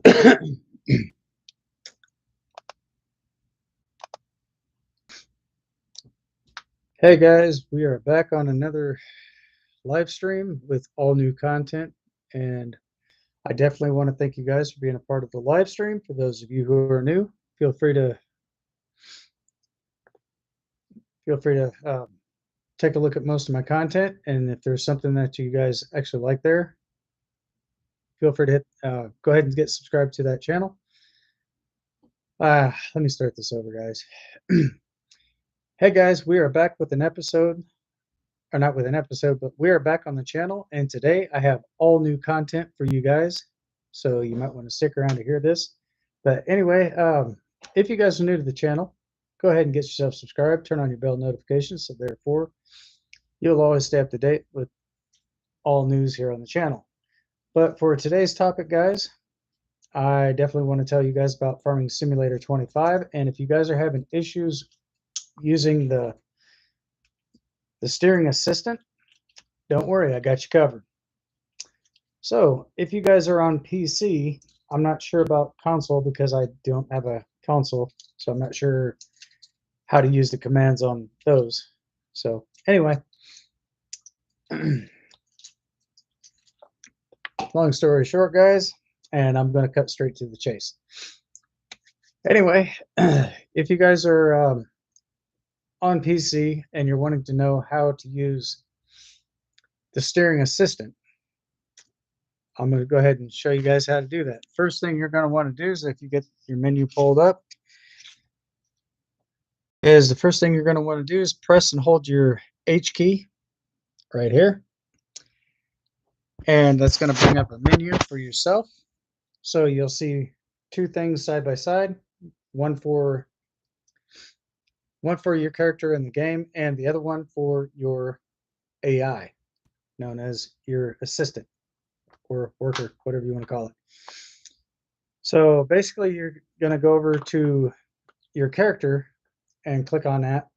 Hey guys, we are back on another live stream with all new content, and I definitely want to thank you guys for being a part of the live stream. For those of you who are new, feel free to take a look at most of my content, and if there's something that you guys actually like there, feel free to go ahead and get subscribed to that channel. Let me start this over, guys. Hey guys, we are back with an episode, or not with an episode, but we are back on the channel, and today I have all new content for you guys, so you might want to stick around to hear this. But anyway, if you guys are new to the channel, go ahead and get yourself subscribed, turn on your bell notifications, so therefore you'll always stay up to date with all news here on the channel. But for today's topic, guys, I definitely want to tell you guys about Farming Simulator 25, and if you guys are having issues using the steering assistant, don't worry, I got you covered. So if you guys are on PC, I'm not sure about console because I don't have a console, so I'm not sure how to use the commands on those. So anyway, long story short, guys, and I'm going to cut straight to the chase. Anyway, if you guys are on PC and you're wanting to know how to use the steering assistant, I'm going to go ahead and show you guys how to do that. First thing you're going to want to do is, if you get your menu pulled up, the first thing you're going to want to do is press and hold your H key right here. And that's going to bring up a menu for yourself. So you'll see two things side by side, one for your character in the game and the other one for your AI, known as your assistant or worker, whatever you want to call it. So basically you're going to go over to your character and click on that.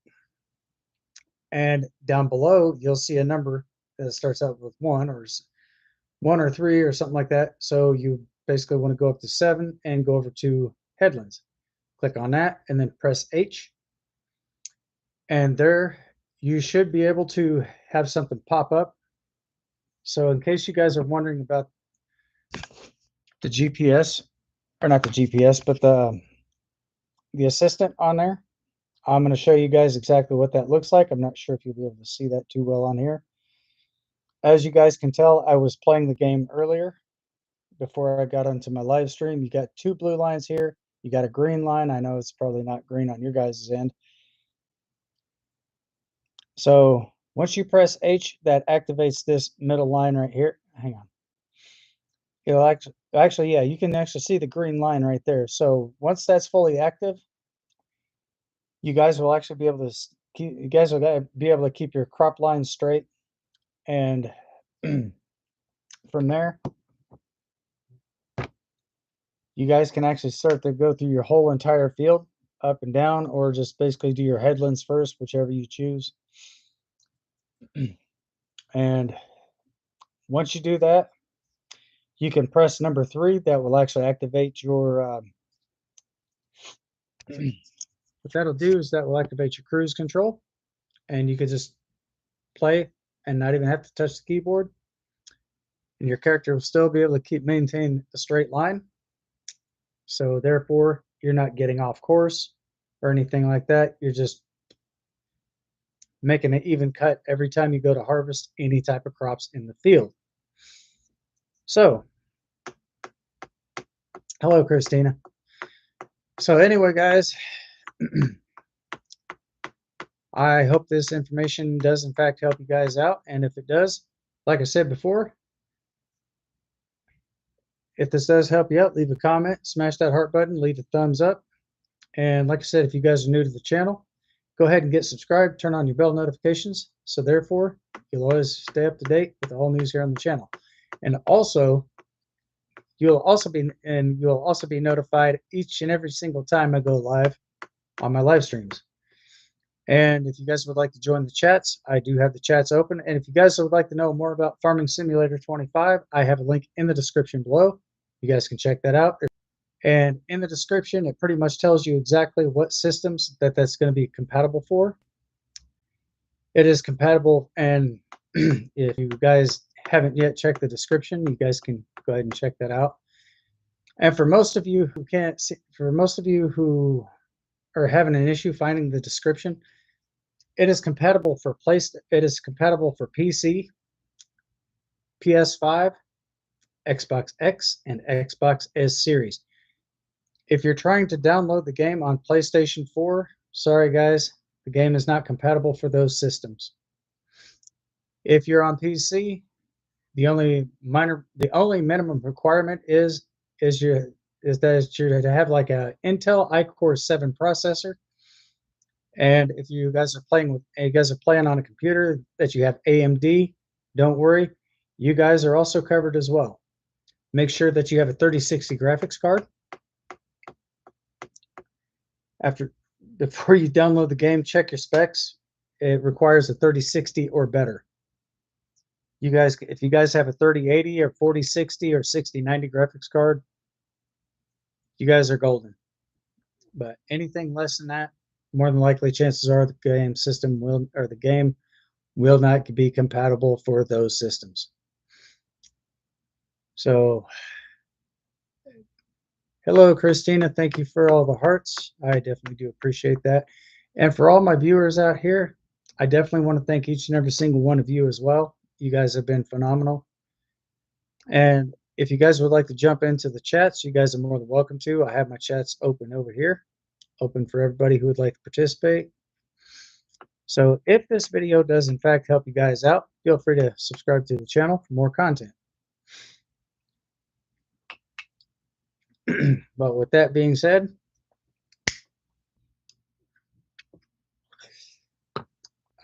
And down below, you'll see a number that starts out with 1 or 3 or something like that. So you basically want to go up to 7 and go over to headlands. Click on that and then press H. And there you should be able to have something pop up. So in case you guys are wondering about the GPS, or not the GPS, but the assistant on there, I'm going to show you guys exactly what that looks like. I'm not sure if you'll be able to see that too well on here. As you guys can tell, I was playing the game earlier before I got onto my live stream. You got 2 blue lines here. You got a green line. I know it's probably not green on your guys' end. So once you press H, that activates this middle line right here. Hang on. It'll actually, yeah, you can actually see the green line right there. So once that's fully active, you guys will actually be able to keep your crop line straight. And from there, you guys can actually start to go through your whole entire field up and down, or just basically do your headlands first, whichever you choose. And once you do that, you can press number 3. That will actually activate your what that'll do is that will activate your cruise control, and you can just play and not even have to touch the keyboard, and your character will still be able to maintain a straight line. So therefore you're not getting off course or anything like that. You're just making an even cut every time you go to harvest any type of crops in the field. So hello, Christina. So anyway, guys, I hope this information does in fact help you guys out. And if it does, like I said before, if this does help you out, leave a comment, smash that heart button, leave a thumbs up. And like I said, if you guys are new to the channel, go ahead and get subscribed, turn on your bell notifications. So therefore, you'll always stay up to date with all news here on the channel. And also, you'll also be notified each and every single time I go live on my live streams. And if you guys would like to join the chats, I do have the chats open. And if you guys would like to know more about Farming Simulator 25, I have a link in the description below. You guys can check that out. And in the description, it pretty much tells you exactly what systems that's going to be compatible for. It is compatible, and if you guys haven't yet checked the description, you guys can go ahead and check that out. And for most of you who can't see, for most of you who are having an issue finding the description, it is compatible for it is compatible for PC, PS5, Xbox X, and Xbox S series. If you're trying to download the game on PlayStation 4, sorry guys, the game is not compatible for those systems. If you're on PC, the only minimum requirement is that you're to have like a Intel iCore 7 processor. And if you guys are playing on a computer that you have AMD, don't worry, you guys are also covered as well. Make sure that you have a 3060 graphics card. Before you download the game, check your specs. It requires a 3060 or better. If you guys have a 3080 or 4060 or 6090 graphics card, you guys are golden. But anything less than that, more than likely, chances are the game will not be compatible for those systems. So, hello, Christina. Thank you for all the hearts. I definitely do appreciate that. And for all my viewers out here, I definitely want to thank each and every single one of you as well. You guys have been phenomenal. And if you guys would like to jump into the chats, you guys are more than welcome to. I have my chats open over here, open for everybody who would like to participate. So if this video does in fact help you guys out, feel free to subscribe to the channel for more content. But with that being said,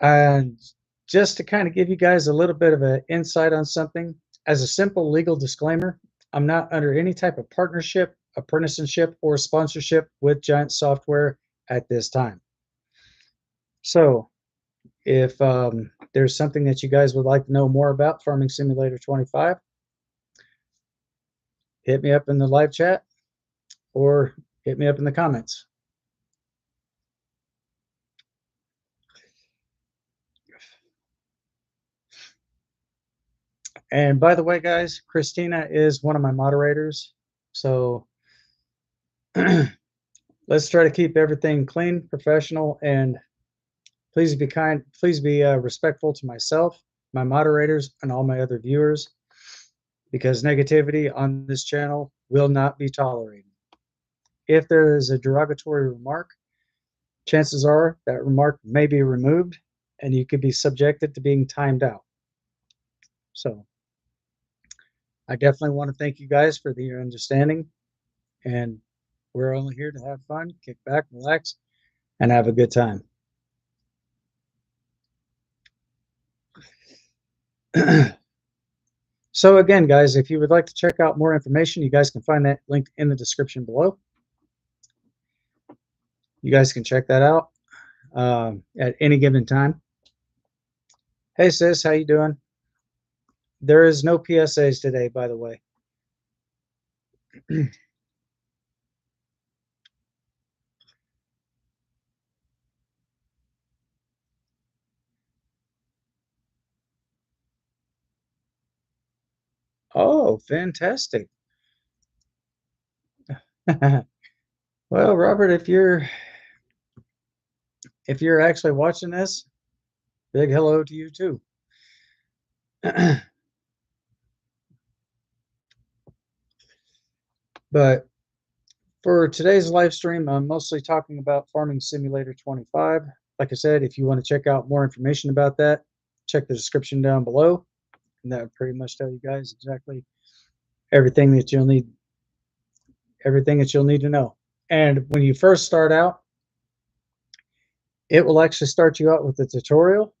and just to kind of give you guys a little bit of an insight on something, as a simple legal disclaimer, I'm not under any type of partnership, apprenticeship, or sponsorship with Giant Software at this time. So if there's something that you guys would like to know more about Farming Simulator 25, hit me up in the live chat or hit me up in the comments. And by the way, guys, Christina is one of my moderators. So let's try to keep everything clean, professional, and please be kind. Please be respectful to myself, my moderators, and all my other viewers, because negativity on this channel will not be tolerated. If there is a derogatory remark, chances are that remark may be removed and you could be subjected to being timed out. So I definitely want to thank you guys for your understanding, and we're only here to have fun, kick back, relax, and have a good time. So again, guys, if you would like to check out more information, you guys can find that linked in the description below. You guys can check that out at any given time. Hey sis, how you doing? There is no PSAs today, by the way. Oh, fantastic. Well, Robert, if you're actually watching this, big hello to you too. But for today's live stream, I'm mostly talking about Farming Simulator 25. Like I said, if you want to check out more information about that, check the description down below. And that would pretty much tell you guys exactly everything that you'll need to know. And when you first start out, it will actually start you out with a tutorial.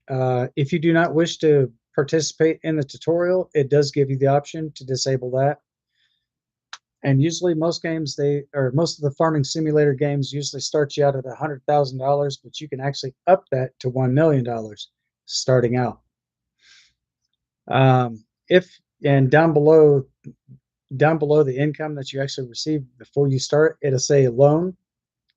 If you do not wish to participate in the tutorial, it does give you the option to disable that. And usually most of the Farming Simulator games usually start you out at $100,000, but you can actually up that to $1 million starting out. And down below, down below the income that you actually receive before you start, it'll say loan.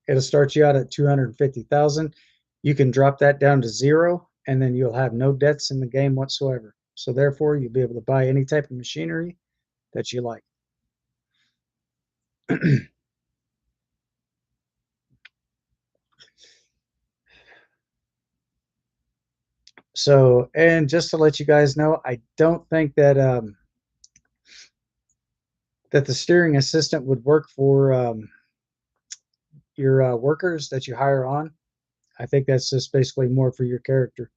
It'll start you out at 250,000. You can drop that down to 0, and then you'll have no debts in the game whatsoever. So therefore, you'll be able to buy any type of machinery that you like. So, and just to let you guys know, I don't think that that the steering assistant would work for your workers that you hire on. I think that's just basically more for your character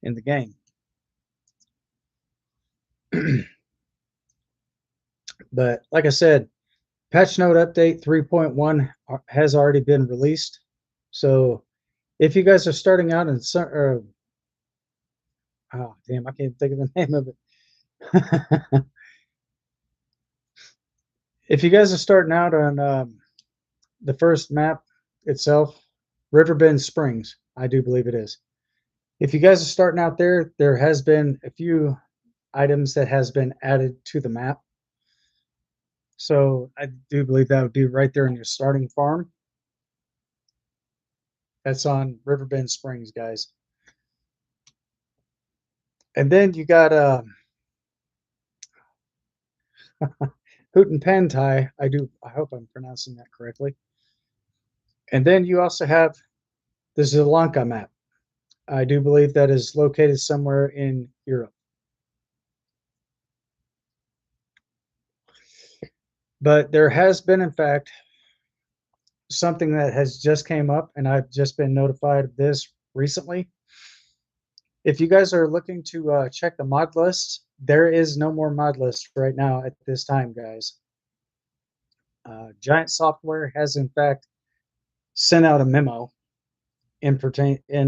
in the game. But like I said, patch note update 3.1 has already been released. So if you guys are starting out in some, oh damn, I can't think of the name of it. If you guys are starting out on the first map itself, Riverbend Springs, I do believe it is. If you guys are starting out there, there has been a few items that has been added to the map. So I do believe that would be right there in your starting farm. That's on Riverbend Springs, guys. And then you got Hutenpantai. I hope I'm pronouncing that correctly. And then you also have the Sri map. I do believe that is located somewhere in Europe. But there has been, in fact, something that has just came up, and I've just been notified of this recently. If you guys are looking to check the mod list, there is no more mod list right now at this time, guys. Giant Software has, in fact, sent out a memo in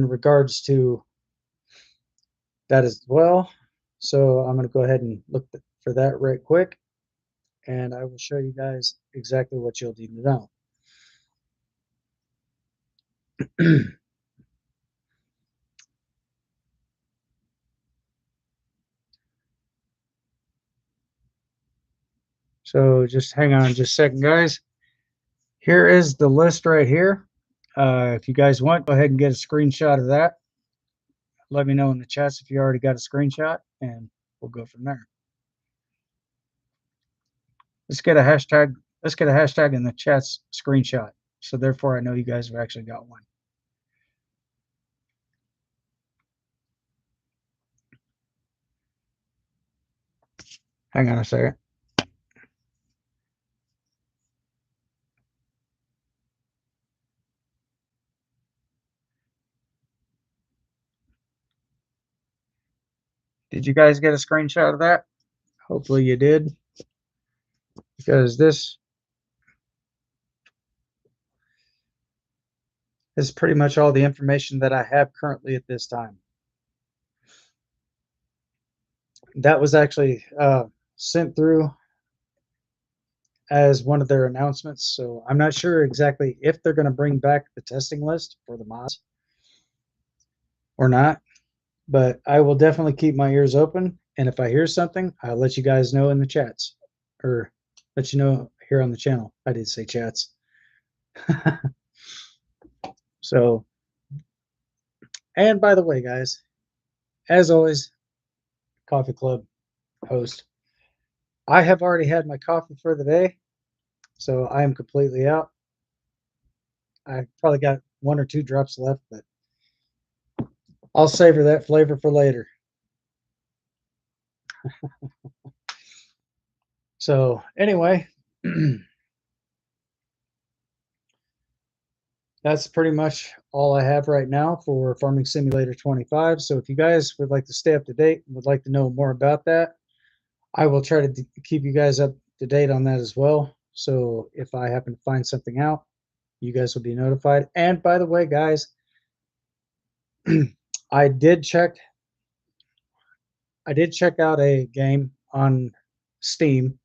regards to that as well. So I'm going to go ahead and look for that right quick, and I will show you guys exactly what you'll need to know. So just hang on just a second, guys. Here is the list right here. If you guys want, go ahead and get a screenshot of that. Let me know in the chats if you already got a screenshot, and we'll go from there. Let's get a hashtag. Let's get a hashtag in the chats screenshot. So therefore, I know you guys have actually got one. Hang on a second. Did you guys get a screenshot of that? Hopefully you did, because this is pretty much all the information that I have currently at this time. That was actually sent through as one of their announcements. So I'm not sure exactly if they're going to bring back the testing list for the mods or not, but I will definitely keep my ears open. And if I hear something, I'll let you guys know in the chats, or let you know here on the channel. I did say chats. So, and by the way, guys, as always, Coffee Club host, I have already had my coffee for the day, so I am completely out. I probably got 1 or 2 drops left, but I'll savor that flavor for later. So anyway, that's pretty much all I have right now for Farming Simulator 25. So if you guys would like to stay up to date and would like to know more about that, I will try to keep you guys up to date on that as well. So if I happen to find something out, you guys will be notified. And by the way, guys, I did check out a game on Steam.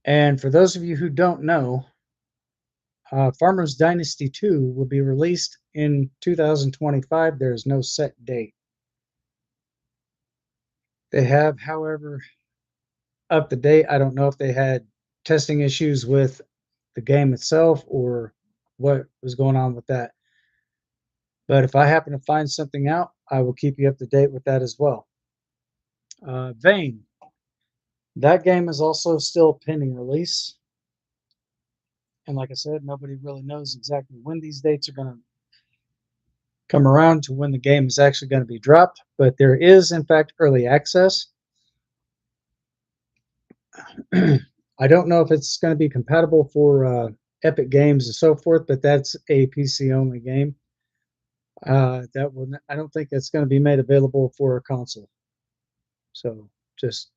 And for those of you who don't know, Farmers Dynasty 2 will be released in 2025. There is no set date. They have, however, up to date. I don't know if they had testing issues with the game itself or what was going on with that. But if I happen to find something out, I will keep you up to date with that as well. Vane. That game is also still pending release. And like I said, nobody really knows exactly when these dates are going to come around to when the game is actually going to be dropped. But there is, in fact, early access. I don't know if it's going to be compatible for Epic Games and so forth, but that's a PC only game. That will. I don't think it's going to be made available for a console. So just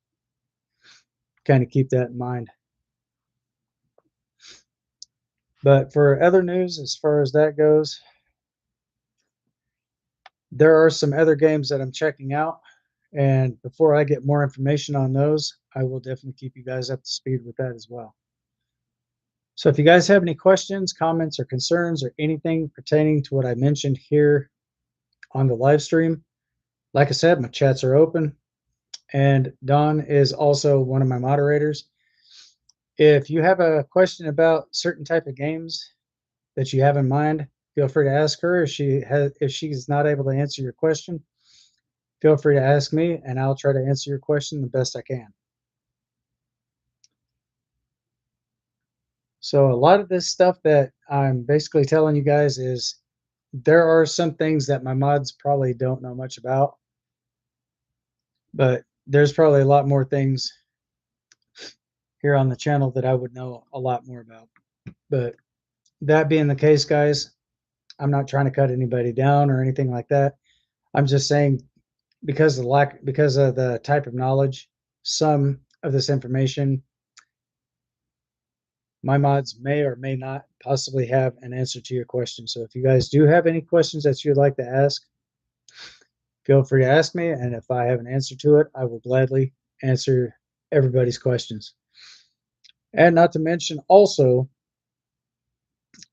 kind of keep that in mind. But for other news, as far as that goes, there are some other games that I'm checking out. And before I get more information on those, I will definitely keep you guys up to speed with that as well. So if you guys have any questions, comments, or concerns, or anything pertaining to what I mentioned here on the live stream, like I said, my chats are open. And Don is also one of my moderators. If you have a question about certain type of games that you have in mind, feel free to ask her. If she's not able to answer your question, feel free to ask me, and I'll try to answer your question the best I can. So a lot of this stuff that I'm basically telling you guys is there are some things that my mods probably don't know much about, but there's probably a lot more things here on the channel that I would know a lot more about. But that being the case, guys, I'm not trying to cut anybody down or anything like that. I'm just saying because of the type of knowledge, some of this information, my mods may or may not possibly have an answer to your question. So if you guys do have any questions that you'd like to ask, feel free to ask me. And if I have an answer to it, I will gladly answer everybody's questions. And not to mention also,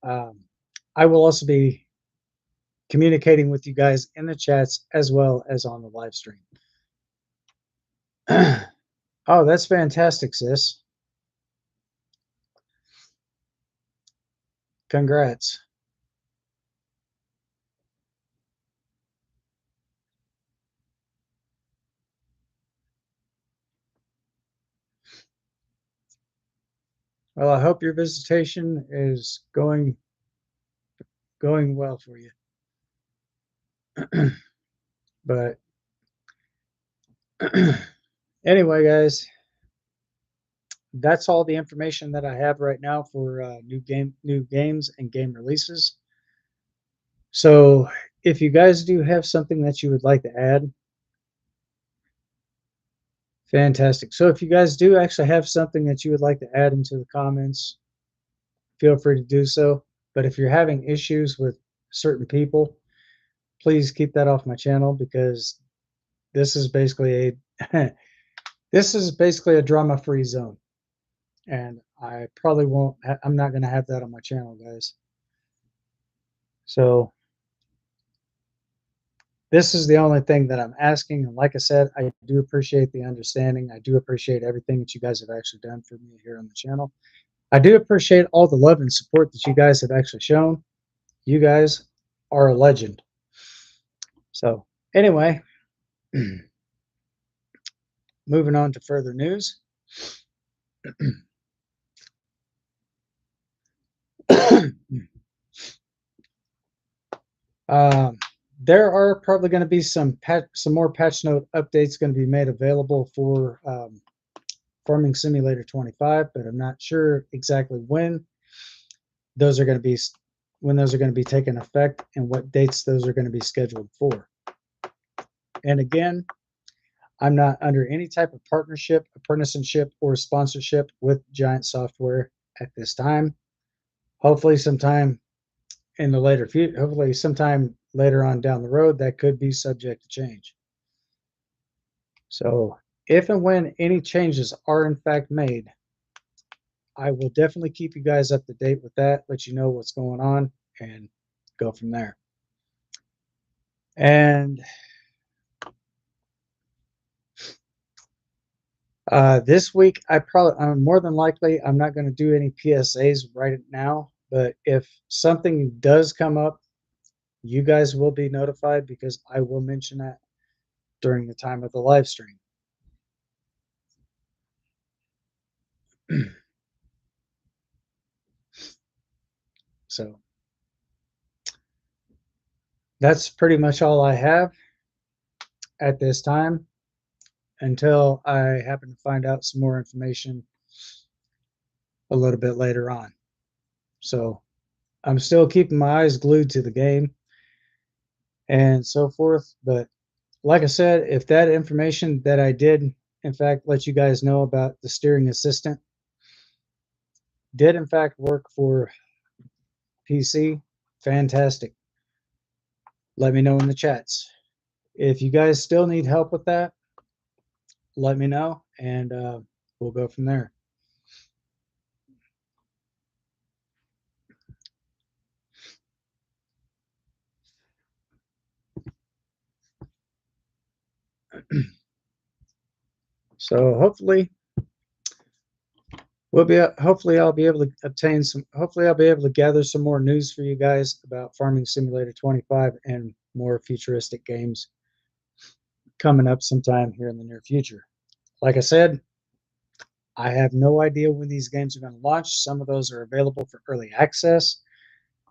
I will also be communicating with you guys in the chats as well as on the live stream. Oh, that's fantastic, sis. Congrats. Well, I hope your visitation is going well for you. But anyway, guys, that's all the information that I have right now for new games and game releases. So if you guys do have something that you would like to add, fantastic. So if you guys do actually have something that you would like to add into the comments, feel free to do so. But if you're having issues with certain people, please keep that off my channel because this is basically a this is basically a drama-free zone. And I probably won't I'm not going to have that on my channel, guys. So this is the only thing that I'm asking. And like I said, I do appreciate the understanding. I do appreciate everything that you guys have actually done for me here on the channel. I do appreciate all the love and support that you guys have actually shown. You guys are a legend. So anyway, moving on to further news. There are probably going to be some more patch note updates going to be made available for Farming Simulator 25, but I'm not sure exactly when those are going to be taking effect and what dates those are going to be scheduled for. And again, I'm not under any type of partnership, apprenticeship, or sponsorship with Giant Software at this time. Hopefully sometime in the later future, hopefully sometime later on down the road, that could be subject to change. So if and when any changes are in fact made, I will definitely keep you guys up to date with that, let you know what's going on, and go from there. And This week, more than likely, I'm not going to do any PSAs right now. But if something does come up, you guys will be notified because I will mention that during the time of the live stream. So that's pretty much all I have at this time until I happen to find out some more information a little bit later on. So I'm still keeping my eyes glued to the game and so forth. But like I said, if that information that I did, in fact, let you guys know about the steering assistant did in fact work for PC, fantastic. Let me know in the chats. If you guys still need help with that, let me know and we'll go from there. So hopefully I'll be able to obtain some, hopefully I'll be able to gather some more news for you guys about Farming Simulator 25 and more futuristic games coming up sometime here in the near future. Like I said, I have no idea when these games are going to launch. Some of those are available for early access,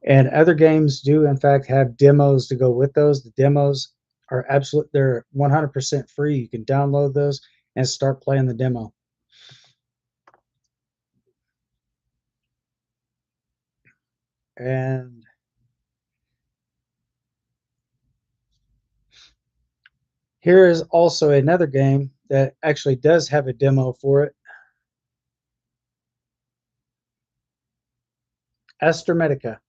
and other games do in fact have demos to go with those. The demos are they're 100% free. You can download those and start playing the demo. And here is also another game that actually does have a demo for it. Astra Medica.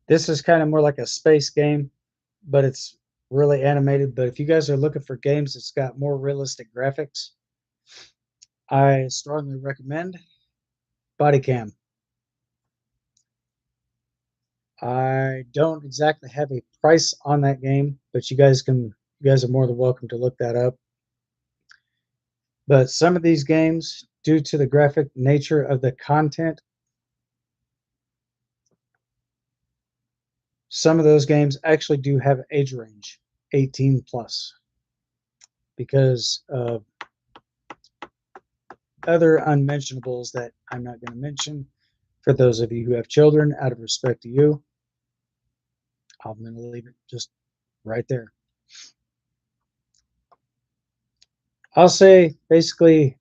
This is kind of more like a space game, but it's really animated. But if you guys are looking for games that's got more realistic graphics, I strongly recommend Bodycam. I don't exactly have a price on that game, but you guys are more than welcome to look that up. But some of these games, due to the graphic nature of the content, some of those games actually do have age range, 18 plus, because of other unmentionables that I'm not going to mention. For those of you who have children, out of respect to you, I'm going to leave it just right there. I'll say basically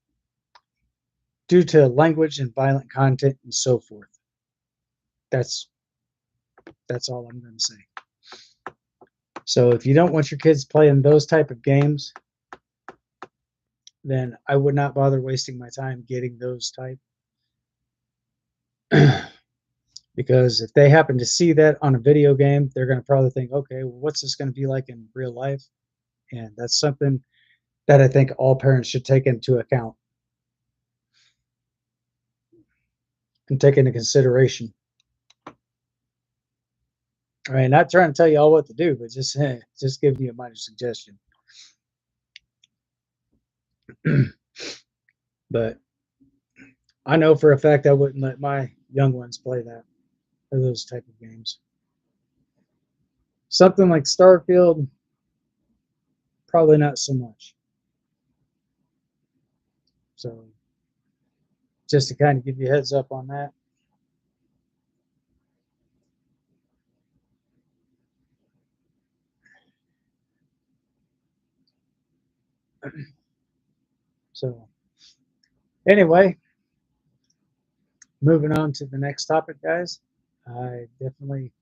due to language and violent content and so forth. That's all I'm going to say. So if you don't want your kids playing those type of games, then I would not bother wasting my time getting those type. Because if they happen to see that on a video game, they're going to probably think, okay, well, what's this going to be like in real life? And that's something that I think all parents should take into account and take into consideration. I mean, not trying to tell you all what to do, but just giving you a minor suggestion. But I know for a fact I wouldn't let my young ones play that or those type of games. Something like Starfield, probably not so much. So just to kind of give you a heads up on that. So anyway, moving on to the next topic, guys. I definitely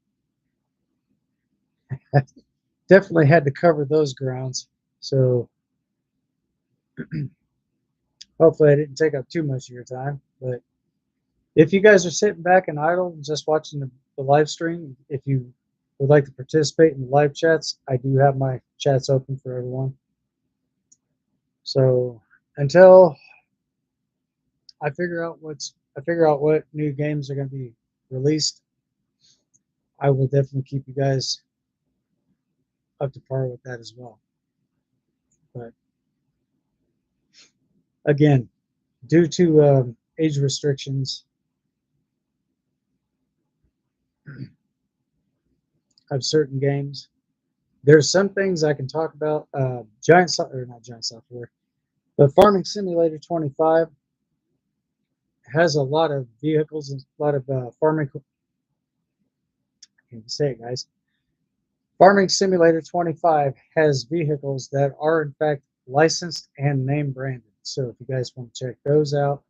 had to cover those grounds. So hopefully I didn't take up too much of your time. But if you guys are sitting back and idle and just watching the live stream, if you would like to participate in the live chats, I do have my chats open for everyone. So until I figure out what new games are going to be released, I will definitely keep you guys up to par with that as well. But again, due to age restrictions of certain games, there's some things I can talk about. Not Giant Software, but Farming Simulator 25 has a lot of vehicles and a lot of farming. I can't say it, guys. Farming Simulator 25 has vehicles that are in fact licensed and name branded. So if you guys want to check those out,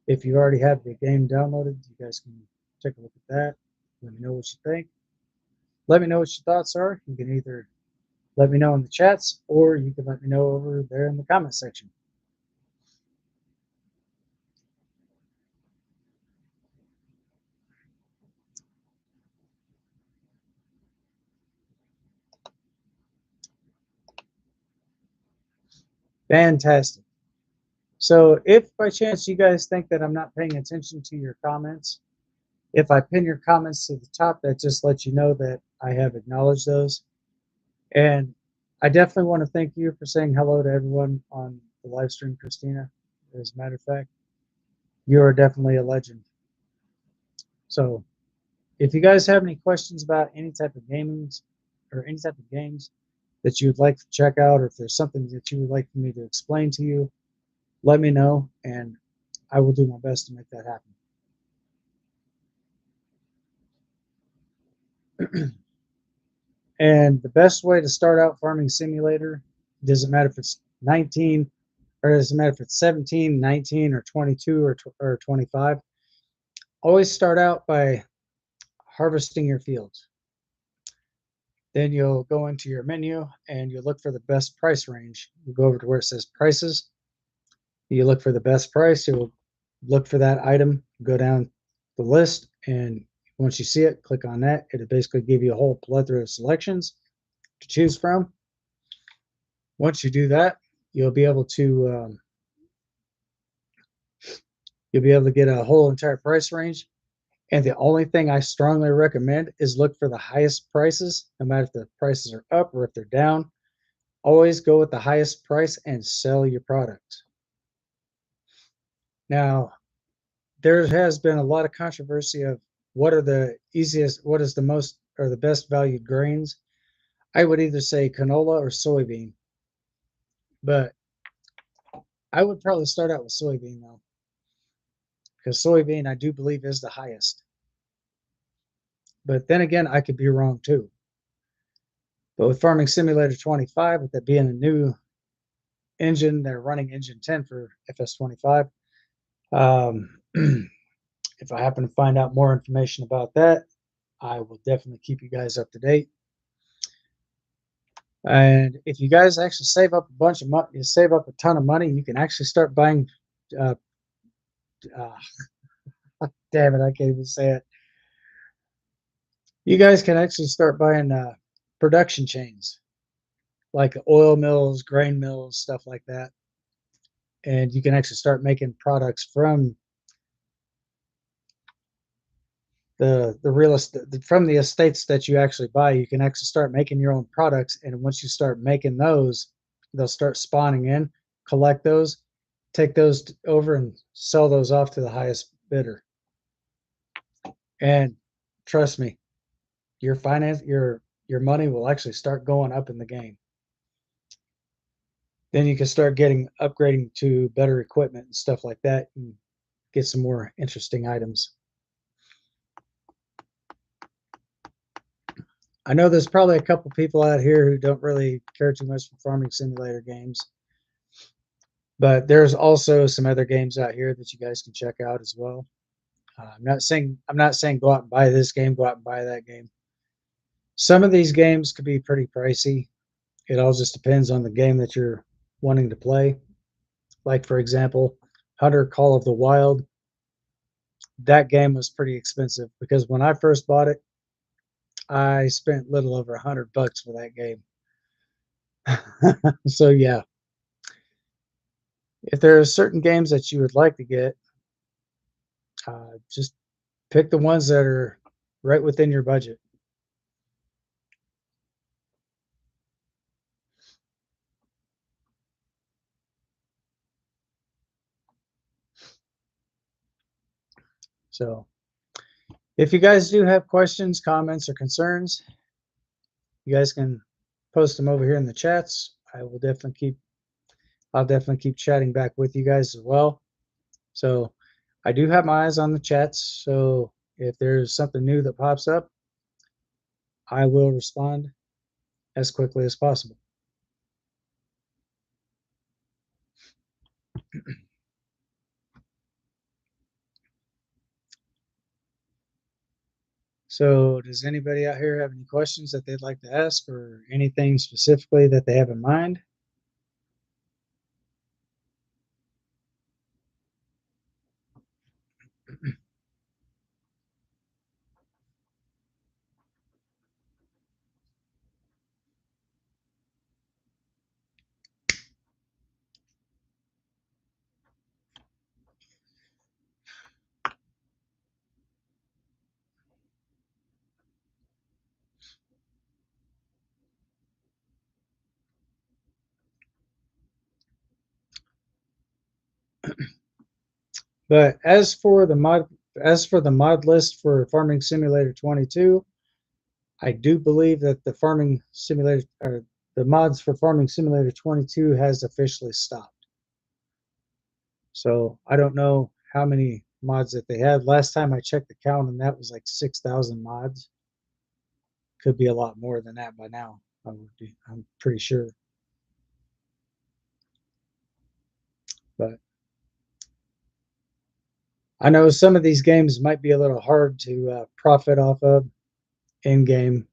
if you already have the game downloaded, you guys can take a look at that. Let me know what you think. Let me know what your thoughts are. You can either let me know in the chats or you can let me know over there in the comment section. Fantastic. So if by chance you guys think that I'm not paying attention to your comments, if I pin your comments to the top, that just lets you know that I have acknowledged those. And I definitely want to thank you for saying hello to everyone on the live stream, Christina. As a matter of fact, you are definitely a legend. So if you guys have any questions about any type of gaming or any type of games that you would like to check out, or if there's something that you would like me to explain to you, let me know and I will do my best to make that happen. And the best way to start out Farming Simulator, doesn't matter if it's 19, or doesn't matter if it's 17, 19, or 22, or 25. Always start out by harvesting your fields. Then you'll go into your menu and you look for the best price range. You go over to where it says prices. You look for the best price. You'll look for that item, go down the list, and once you see it, click on that. It'll basically give you a whole plethora of selections to choose from. Once you do that, you'll be able to get a whole entire price range. And the only thing I strongly recommend is look for the highest prices, no matter if the prices are up or if they're down. Always go with the highest price and sell your product. Now, there has been a lot of controversy of what is the most or the best valued grains. I would either say canola or soybean, but I would probably start out with soybean though, because soybean I do believe is the highest. But then again, I could be wrong too. But with Farming Simulator 25, with that being a new engine, they're running engine 10 for FS25. If I happen to find out more information about that, I will definitely keep you guys up to date. And if you guys actually save up a bunch of money, you save up a ton of money, you can actually start buying. Uh, damn it, I can't even say it. You guys can actually start buying production chains, like oil mills, grain mills, stuff like that, and you can actually start making products from the real estate, from the estates that you actually buy. You can actually start making your own products, and once you start making those, they'll start spawning in. Collect those, take those over, and sell those off to the highest bidder. And trust me, your money will actually start going up in the game. Then you can start upgrading to better equipment and stuff like that, and get some more interesting items. I know there's probably a couple people out here who don't really care too much for Farming Simulator games, but there's also some other games out here that you guys can check out as well. I'm not saying go out and buy this game, go out and buy that game. Some of these games could be pretty pricey. It all just depends on the game that you're wanting to play. Like for example, Hunter Call of the Wild. That game was pretty expensive because when I first bought it, I spent little over $100 for that game. So yeah, if there are certain games that you would like to get, just pick the ones that are right within your budget. So if you guys do have questions, comments, or concerns, you guys can post them over here in the chats. I'll definitely keep chatting back with you guys as well. So I do have my eyes on the chats. So if there's something new that pops up, I will respond as quickly as possible. So does anybody out here have any questions that they'd like to ask, or anything specifically that they have in mind? But as for the mod list for Farming Simulator 22, I do believe that the mods for Farming Simulator 22 has officially stopped. So I don't know how many mods that they had. Last time I checked the count, and that was like 6,000 mods. Could be a lot more than that by now. I'm pretty sure. But I know some of these games might be a little hard to profit off of in game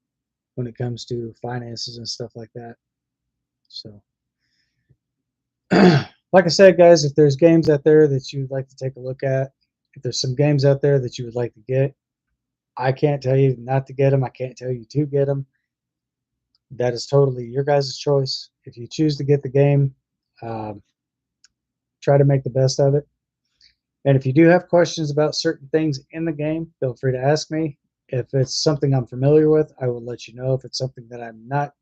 when it comes to finances and stuff like that. So, like I said, guys, if there's games out there that you'd like to take a look at, if there's some games out there that you would like to get, I can't tell you not to get them. I can't tell you to get them. That is totally your guys' choice. If you choose to get the game, um, try to make the best of it. And if you do have questions about certain things in the game, feel free to ask me. If it's something I'm familiar with, I will let you know. If it's something that I'm not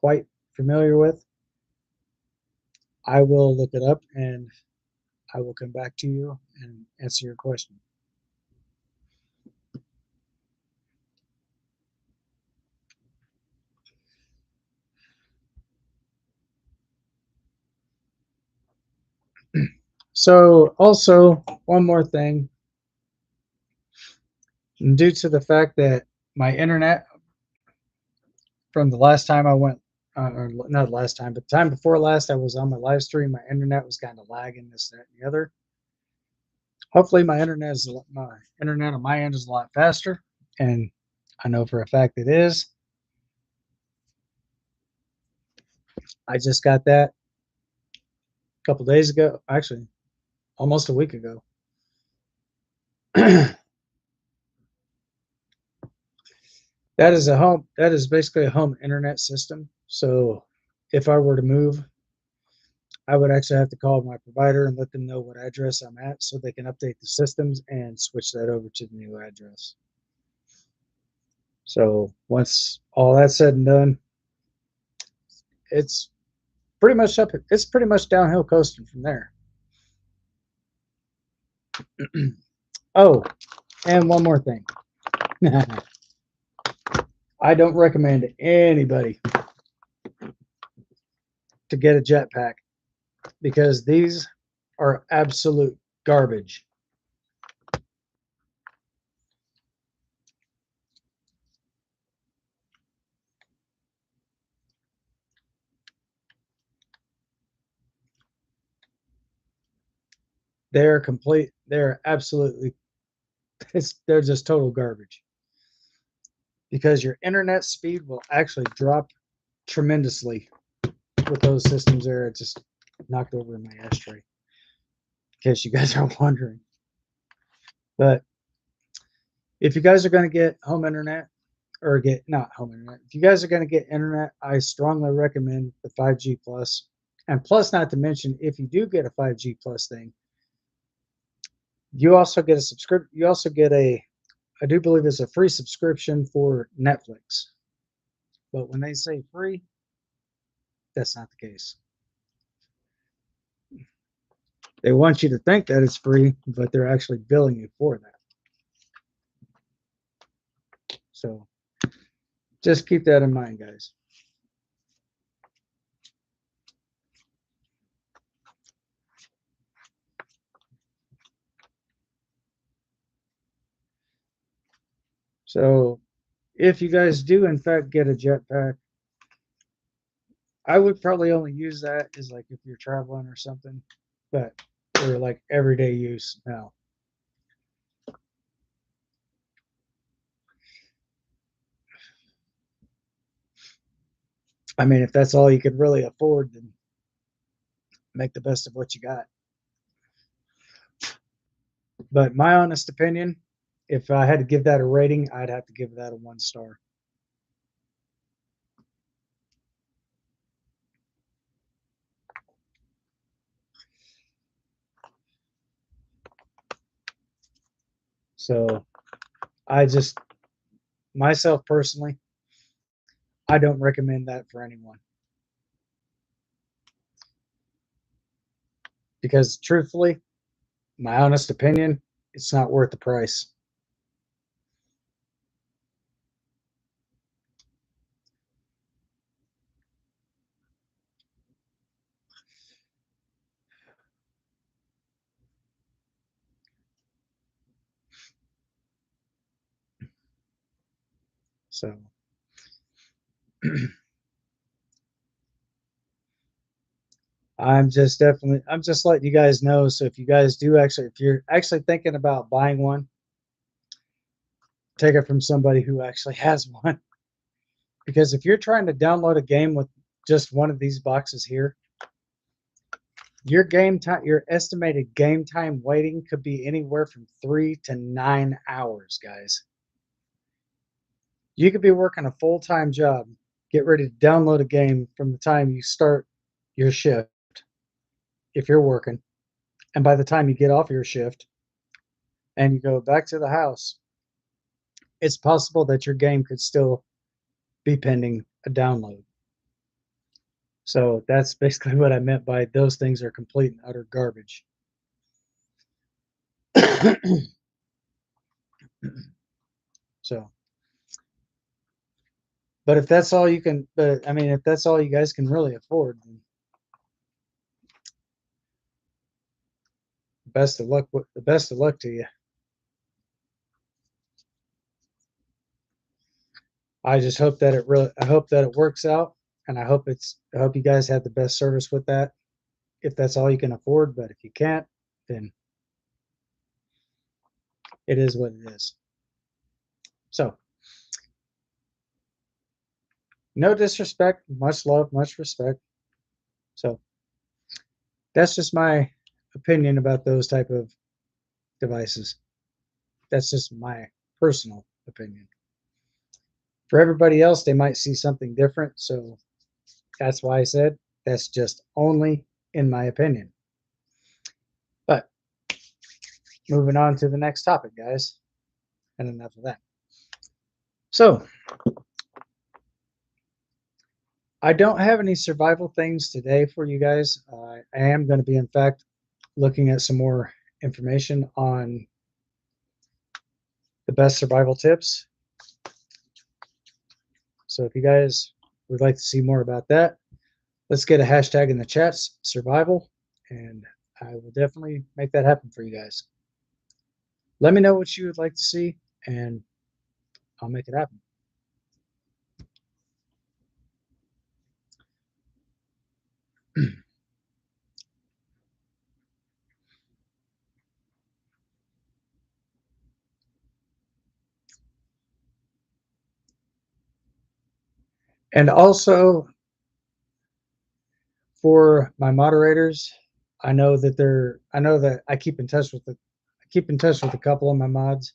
quite familiar with, I will look it up and I will come back to you and answer your question. So also one more thing, due to the fact that my internet from the last time I went, or not last time, but the time before last I was on my live stream, my internet was kind of lagging, this, that, and the other. Hopefully my internet on my end is a lot faster, and I know for a fact it is. I just got that a couple days ago, actually almost a week ago. That is basically a home internet system. So if I were to move, I would actually have to call my provider and let them know what address I'm at so they can update the systems and switch that over to the new address. So once all that's said and done, it's pretty much downhill coasting from there. Oh, and one more thing. I don't recommend anybody to get a jetpack because these are absolute garbage. They're absolutely, they're just total garbage because your internet speed will actually drop tremendously with those systems there. It just knocked over in my ashtray, in case you guys are wondering. But if you guys are going to get home internet, or get not home internet, if you guys are going to get internet, I strongly recommend the 5G Plus. And plus, not to mention, if you do get a 5G Plus thing, you also get a subscription. You also get I do believe it's a free subscription for Netflix. But when they say free, that's not the case. They want you to think that it's free, but they're actually billing you for that. So just keep that in mind, guys. So if you guys do in fact get a jetpack, I would probably only use that as like if you're traveling or something, but for like everyday use now. I mean, if that's all you could really afford, then make the best of what you got. But my honest opinion, if I had to give that a rating, I'd have to give that a 1 star. So I just, myself personally, I don't recommend that for anyone. Because truthfully, my honest opinion, it's not worth the price. So I'm just letting you guys know. So if you guys do actually, if you're actually thinking about buying one, take it from somebody who actually has one. Because if you're trying to download a game with just one of these boxes here, your game time, your estimated game time waiting could be anywhere from 3 to 9 hours, guys. You could be working a full-time job, get ready to download a game from the time you start your shift, if you're working, and by the time you get off your shift and you go back to the house, it's possible that your game could still be pending a download. So that's basically what I meant by those things are complete and utter garbage. So, but if that's all you can, but I mean, if that's all you guys can really afford, then best of luck. The best of luck to you. I just hope that it really, I hope that it works out, and I hope you guys have the best service with that. If that's all you can afford, but if you can't, then it is what it is. So, no disrespect, much love, much respect. So, that's just my opinion about those type of devices. That's just my personal opinion. For everybody else, they might see something different. So that's why I said that's just only in my opinion. But moving on to the next topic, guys. And enough of that. So I don't have any survival things today for you guys. I am going to be, in fact, looking at some more information on the best survival tips. So if you guys would like to see more about that, let's get a hashtag in the chats, survival, and I will definitely make that happen for you guys. Let me know what you would like to see, and I'll make it happen. And also for my moderators, I know that I keep in touch with a couple of my mods.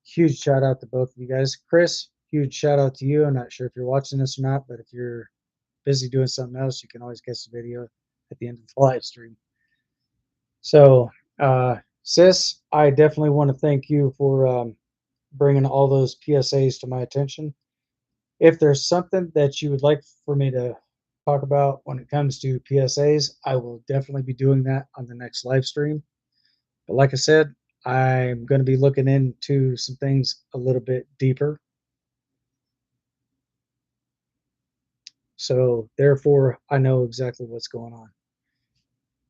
Huge shout out to both of you guys. Chris, huge shout out to you. I'm not sure if you're watching this or not, but if you're busy doing something else, you can always catch the video at the end of the live stream. So, sis, I definitely want to thank you for bringing all those PSAs to my attention. If there's something that you would like for me to talk about when it comes to PSAs, I will definitely be doing that on the next live stream. But like I said, I'm going to be looking into some things a little bit deeper So therefore, I know exactly what's going on.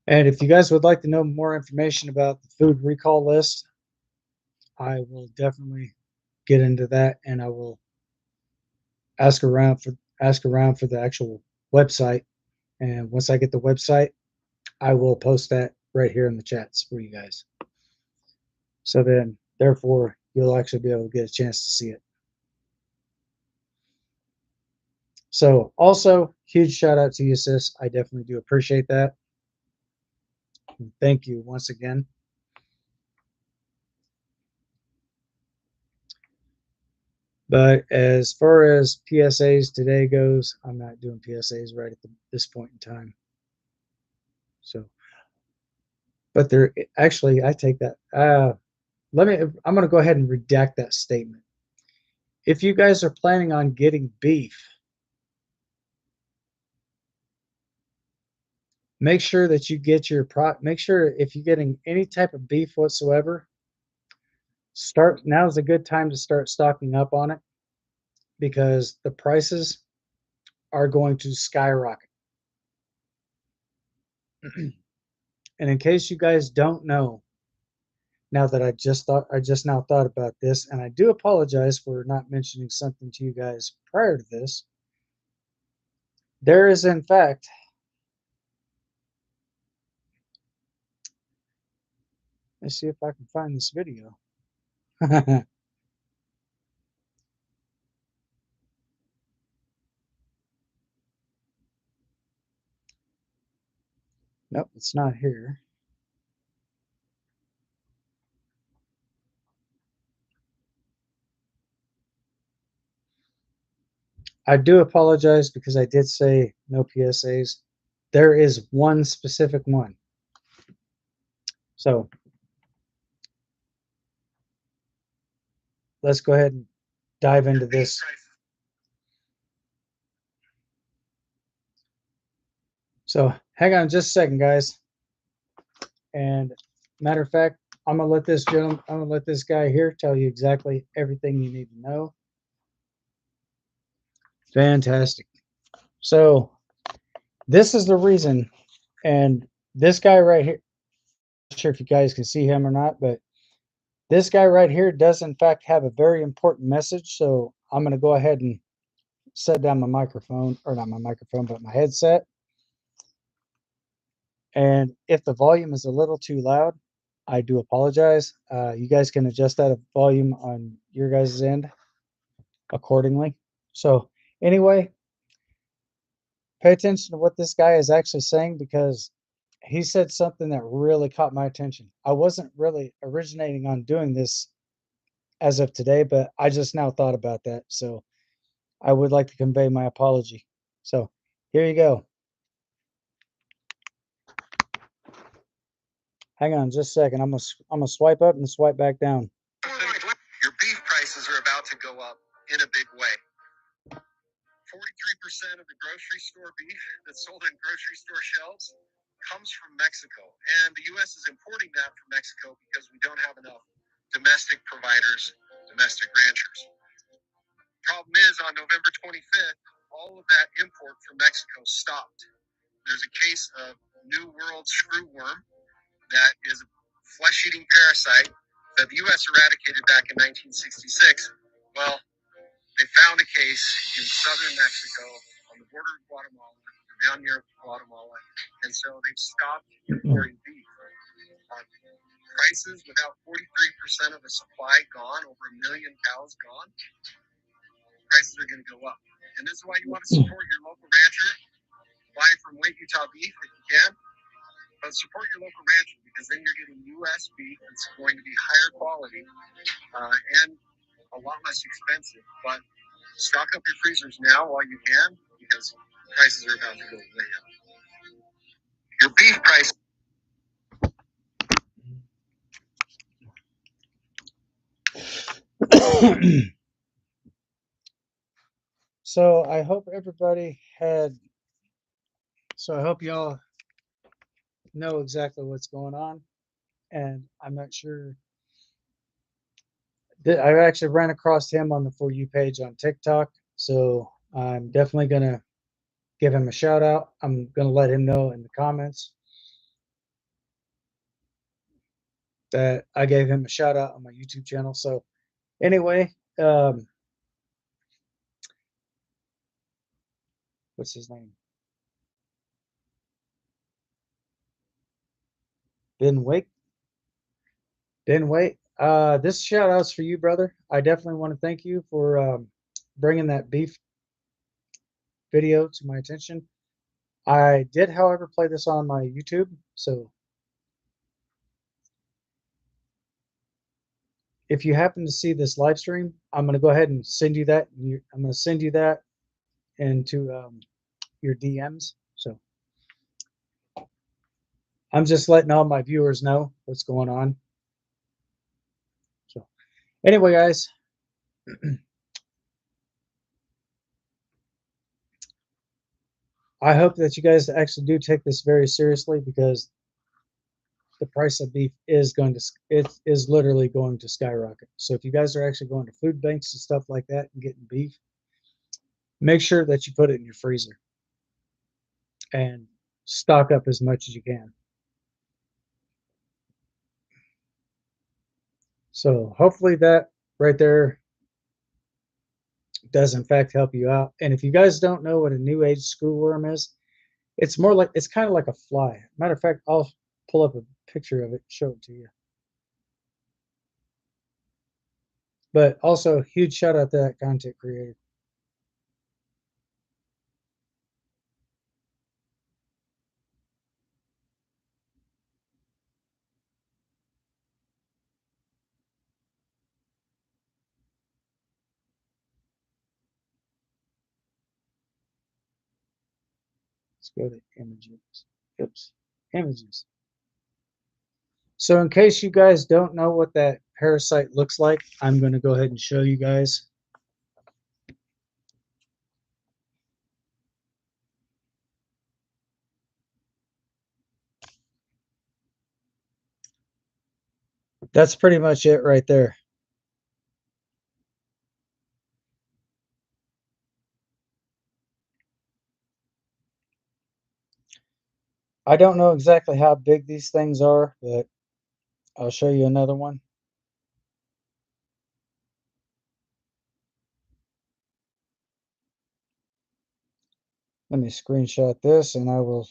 And if you guys would like to know more information about the food recall list, I will definitely get into that, and I will ask around for the actual website. And once I get the website, I will post that right here in the chats for you guys. So then, therefore, you'll actually be able to get a chance to see it. So also, huge shout out to you, sis. I definitely do appreciate that. And thank you once again. But as far as PSAs today goes, I'm not doing PSAs right at this point in time. So, but there actually, I take that. I'm going to go ahead and redact that statement. If you guys are planning on getting beef, make sure that you get make sure if you're getting any type of beef whatsoever, now's a good time to start stocking up on it because the prices are going to skyrocket. And in case you guys don't know, now that I just now thought about this, and I do apologize for not mentioning something to you guys prior to this. There is, in fact, let's see if I can find this video. Nope, it's not here. I do apologize because I did say no PSAs. There is one specific one. So let's go ahead and dive into this. So hang on just a second, guys. And matter of fact, I'm gonna let this guy here tell you exactly everything you need to know. Fantastic. So this is the reason, and this guy right here, not sure if you guys can see him or not, but this guy right here does in fact have a very important message. So I'm going to go ahead and set down my microphone, or not my microphone, but my headset. And if the volume is a little too loud, I do apologize. You guys can adjust that volume on your guys' end accordingly. So anyway, pay attention to what this guy is actually saying because he said something that really caught my attention. I wasn't really originating on doing this as of today, but I just now thought about that. So I would like to convey my apology. So here you go. Hang on just a second. I'm gonna swipe up and swipe back down. Your beef prices are about to go up in a big way. 43% of the grocery store beef that's sold on grocery store shelves comes from Mexico. And the U.S. is importing that from Mexico because we don't have enough domestic providers, domestic ranchers. Problem is, on November 25th, all of that import from Mexico stopped. There's a case of New World screwworm that is a flesh-eating parasite that the U.S. eradicated back in 1966. Well, they found a case in southern Mexico on the border of Guatemala, down near Guatemala, and so they've stopped importing beef. Prices without 43% of the supply gone, over 1 million cows gone, prices are going to go up. And this is why you want to support your local rancher. Buy from Wait Utah Beef if you can, but support your local rancher because then you're getting U.S. beef that's going to be higher quality and a lot less expensive. But stock up your freezers now while you can because prices are about to go way up. Your beef price. So I hope everybody had. So I hope y'all know exactly what's going on, and I'm not sure. I actually ran across him on the For You page on TikTok, so I'm definitely gonna give him a shout out. I'm going to let him know in the comments that I gave him a shout out on my YouTube channel. So anyway, what's his name? Didn't wait. Didn't wait. This shout out's for you, brother. I definitely want to thank you for bringing that beef video to my attention. I did, however, play this on my YouTube. So if you happen to see this live stream, I'm going to go ahead and send you that. I'm going to send you that into your DMs. So I'm just letting all my viewers know what's going on. So anyway, guys, I hope that you guys actually do take this very seriously, because the price of beef is literally going to skyrocket. So if you guys are actually going to food banks and stuff like that and getting beef, make sure that you put it in your freezer and stock up as much as you can. So hopefully that right there does in fact help you out. And if you guys don't know what a new age screwworm is, it's kind of like a fly. Matter of fact, I'll pull up a picture of it, show it to you. But also, huge shout out to that content creator. Let's go to images. Oops, images. So in case you guys don't know what that parasite looks like, I'm going to go ahead and show you guys. That's pretty much it right there. I don't know exactly how big these things are, but I'll show you another one. Let me screenshot this and I will.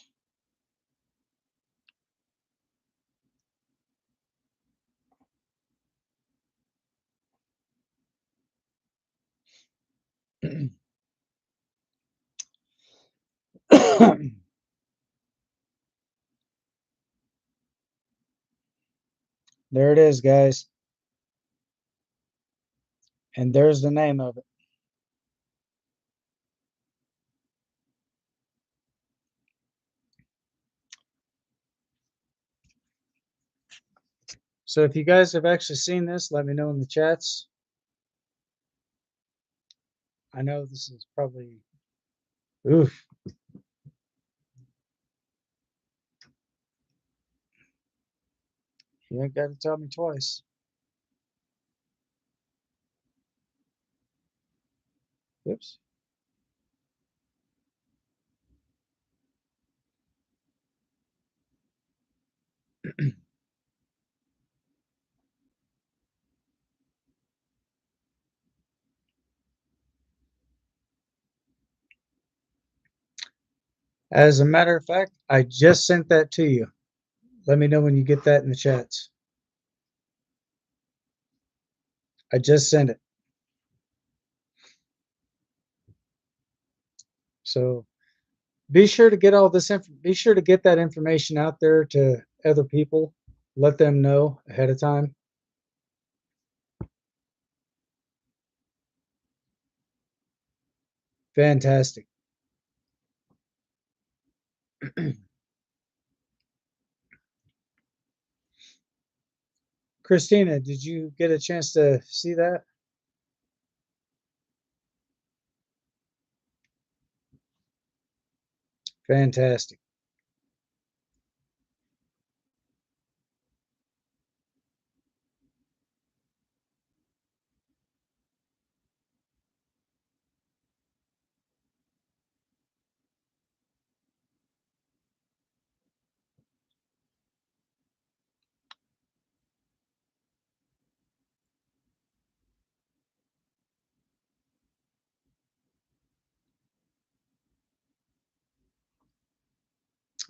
There it is, guys. And there's the name of it. So if you guys have actually seen this, let me know in the chats. I know this is probably, oof. You ain't got to tell me twice. Oops. As a matter of fact, I just sent that to you. Let me know when you get that in the chats. I just sent it. So be sure to get all this be sure to get that information out there to other people. Let them know ahead of time. Fantastic. Christina, did you get a chance to see that? Fantastic.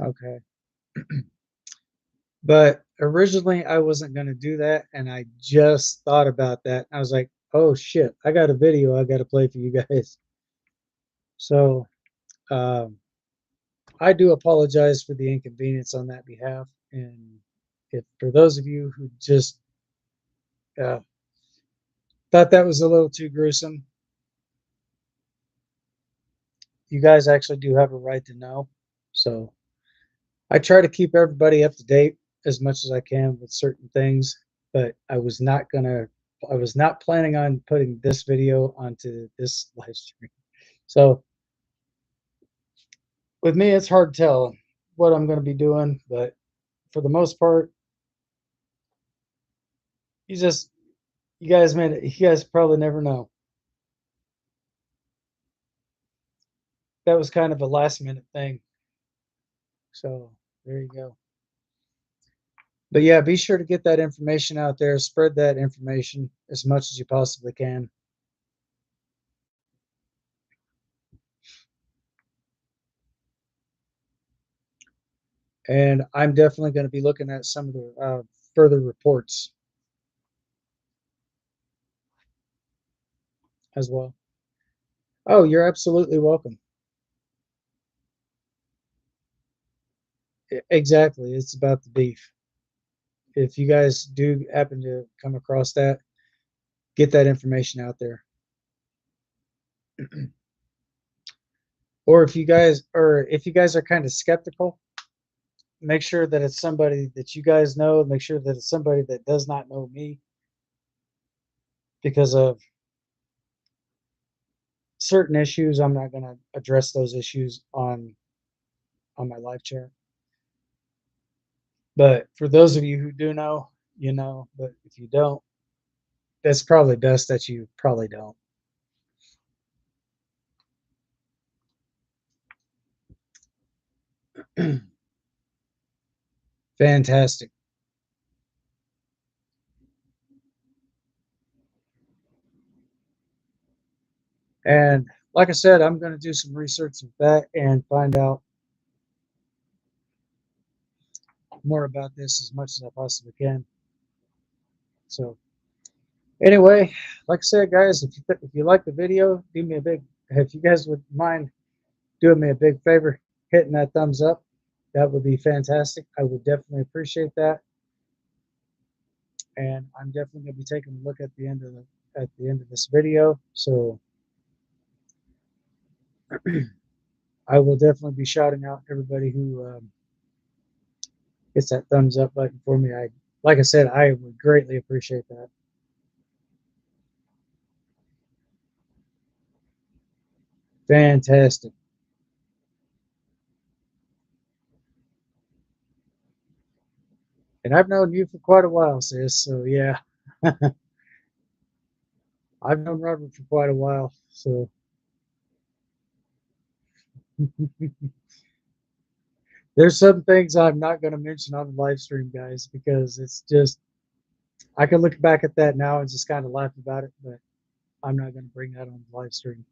Okay. But originally, I wasn't going to do that, and I just thought about that. I was like, "Oh shit, I got a video I got to play for you guys." So, um, I do apologize for the inconvenience on that behalf. And if for those of you who just uh, thought that was a little too gruesome, you guys actually do have a right to know. So I try to keep everybody up to date as much as I can with certain things, but I was not planning on putting this video onto this live stream. So with me, it's hard to tell what I'm going to be doing, but for the most part, you just, you guys probably never know. That was kind of a last minute thing. So there you go. But yeah, be sure to get that information out there, spread that information as much as you possibly can. And I'm definitely going to be looking at some of the further reports as well. Oh, you're absolutely welcome. Exactly. It's about the beef. If you guys do happen to come across that, get that information out there. Or if you guys are kind of skeptical, make sure that it's somebody that you guys know. Make sure that it's somebody that does not know me, because of certain issues. I'm not going to address those issues on my live chat. But for those of you who do know, you know. But if you don't, that's probably best that you probably don't. Fantastic. And like I said, I'm going to do some research with that and find out more about this as much as I possibly can. So anyway, like I said, guys, if you like the video, do me a big, if you guys would mind doing me a big favor, hitting that thumbs up, that would be fantastic. I would definitely appreciate that. And I'm definitely going to be taking a look at the end of this video. So I will definitely be shouting out everybody who hits that thumbs up button for me. Like I said, I would greatly appreciate that. Fantastic. And I've known you for quite a while, sis. So yeah, I've known Robert for quite a while. So there's some things I'm not going to mention on the live stream, guys, because it's just, I can look back at that now and just kind of laugh about it, but I'm not going to bring that on the live stream.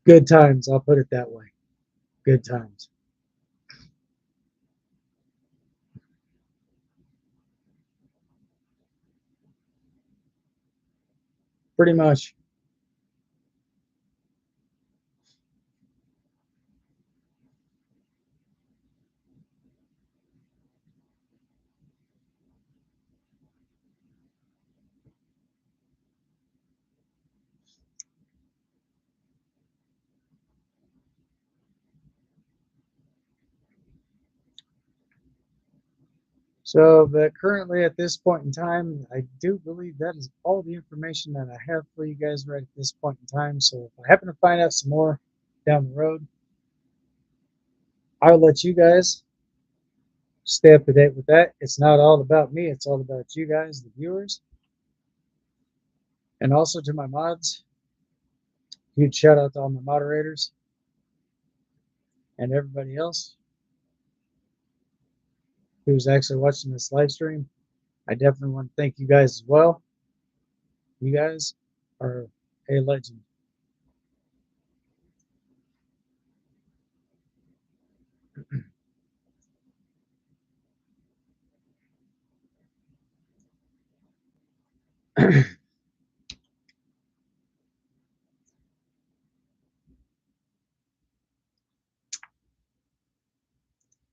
Good times, I'll put it that way. Good times. Pretty much. So, but currently at this point in time, I do believe that is all the information that I have for you guys right at this point in time. So, if I happen to find out some more down the road, I'll let you guys stay up to date with that. It's not all about me, it's all about you guys, the viewers. And also to my mods, huge shout out to all my moderators and everybody else who's actually watching this live stream. I definitely want to thank you guys as well. You guys are a legend.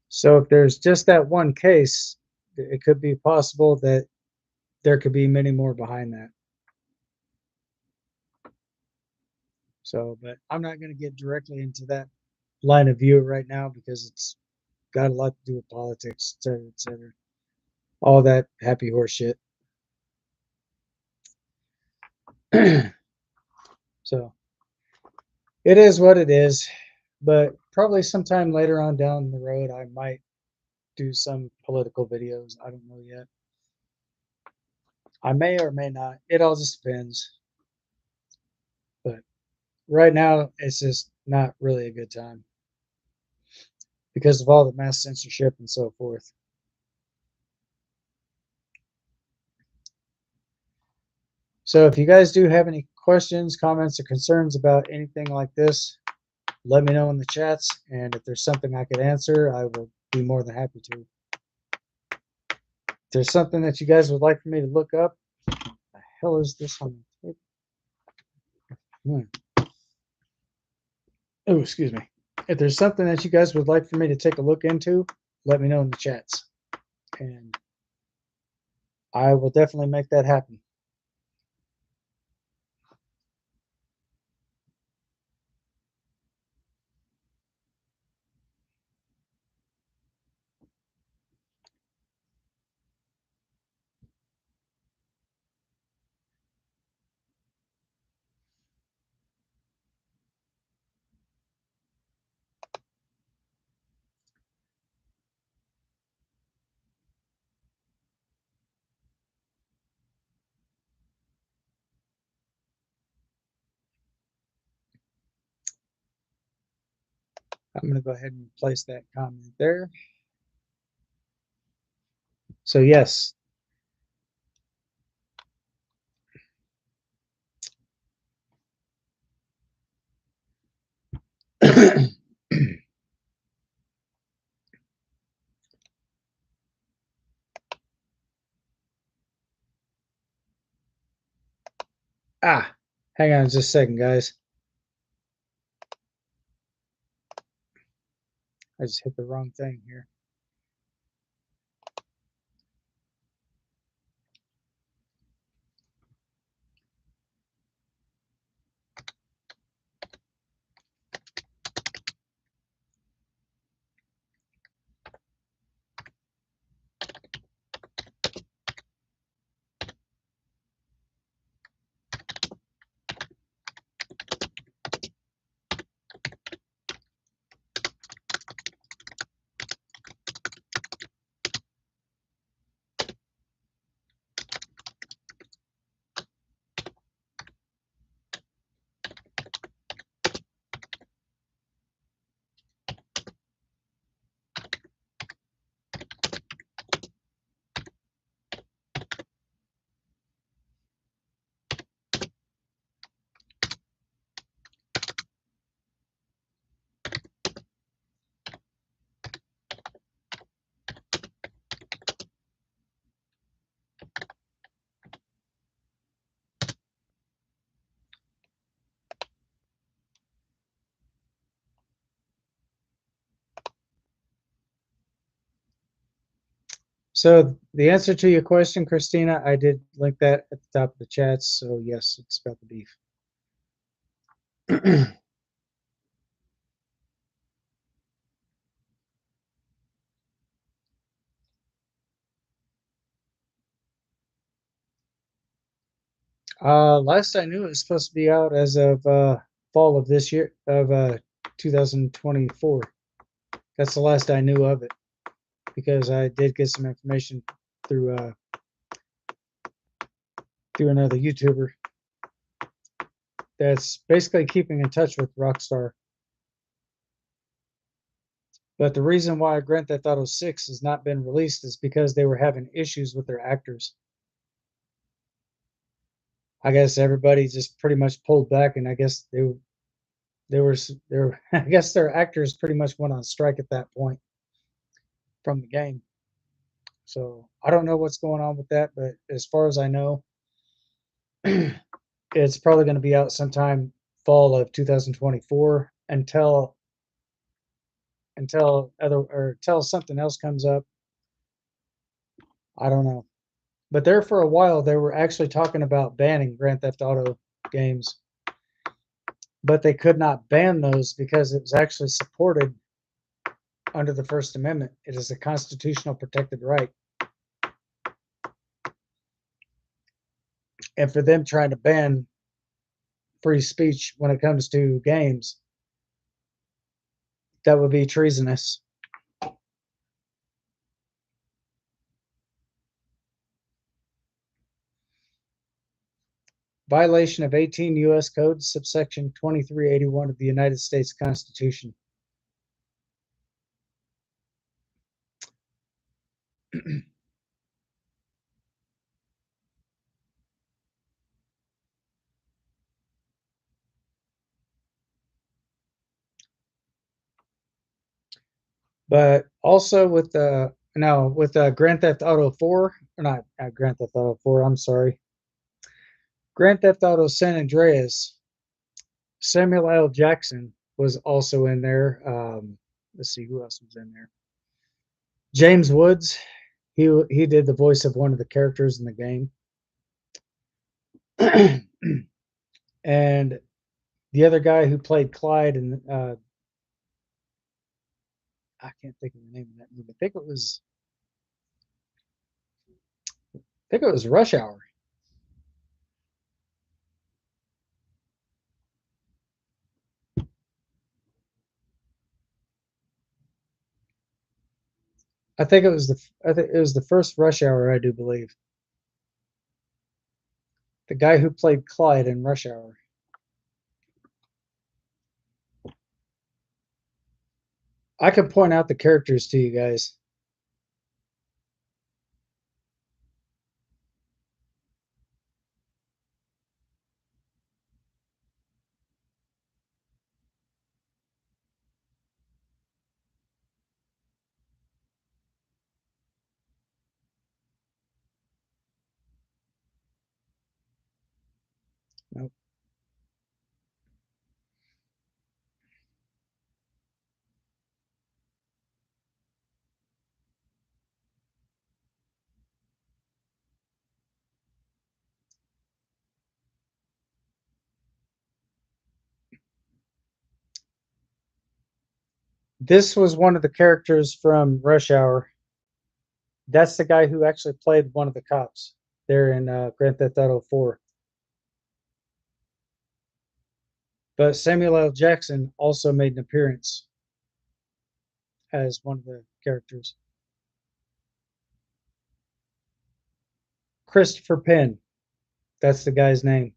So if there's just that one case, it could be possible that there could be many more behind that. So, but I'm not going to get directly into that line of view right now because it's got a lot to do with politics, et cetera, et cetera. All that happy horse shit. So it is what it is. But probably sometime later on down the road, I might do some political videos. I don't know yet. I may or may not. It all just depends. But right now, it's just not really a good time because of all the mass censorship and so forth. So if you guys do have any questions, comments, or concerns about anything like this, let me know in the chats. And if there's something I could answer, I will be more than happy to. If there's something that you guys would like for me to look up, the hell is this on the tape? Oh, excuse me. If there's something that you guys would like for me to take a look into, let me know in the chats. And I will definitely make that happen. I'm going to go ahead and place that comment there. So yes. Hang on just a second, guys. I just hit the wrong thing here. So the answer to your question, Christina, I did link that at the top of the chat. So yes, it's about the beef. Last I knew, it was supposed to be out as of fall of this year of 2024. That's the last I knew of it because I did get some information through through another YouTuber that's basically keeping in touch with Rockstar. But the reason why Grand Theft Auto 6 has not been released is because they were having issues with their actors. I guess everybody just pretty much pulled back, and I guess they were I guess their actors pretty much went on strike at that point from the game. So I don't know what's going on with that, but as far as I know, it's probably going to be out sometime fall of 2024 until something else comes up. I don't know. But there for a while they were actually talking about banning Grand Theft Auto games, but they could not ban those because it was actually supported under the First Amendment. It is a constitutional protected right. And for them trying to ban free speech when it comes to games, that would be treasonous. Violation of 18 U.S. Code, subsection 2381 of the United States Constitution. But also with Grand Theft Auto 4, or not Grand Theft Auto 4, I'm sorry. Grand Theft Auto San Andreas, Samuel L. Jackson was also in there. Let's see who else was in there. James Woods, he did the voice of one of the characters in the game. And the other guy who played Clyde, and I can't think of the name of that movie. I think it was Rush Hour. I think it was the first Rush Hour, I do believe. The guy who played Clyde in Rush Hour. I can point out the characters to you guys. Nope. This was one of the characters from Rush Hour. That's the guy who actually played one of the cops there in Grand Theft Auto 4. But Samuel L. Jackson also made an appearance as one of the characters. Christopher Penn. That's the guy's name.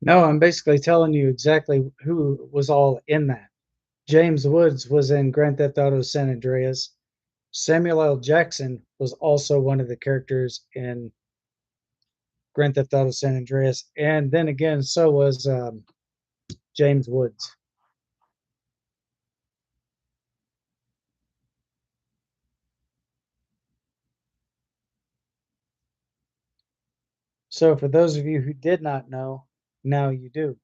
No, I'm basically telling you exactly who was all in that. James Woods was in Grand Theft Auto San Andreas. Samuel L. Jackson was also one of the characters in Grand Theft Auto San Andreas, and then again, so was James Woods. So, for those of you who did not know, now you do.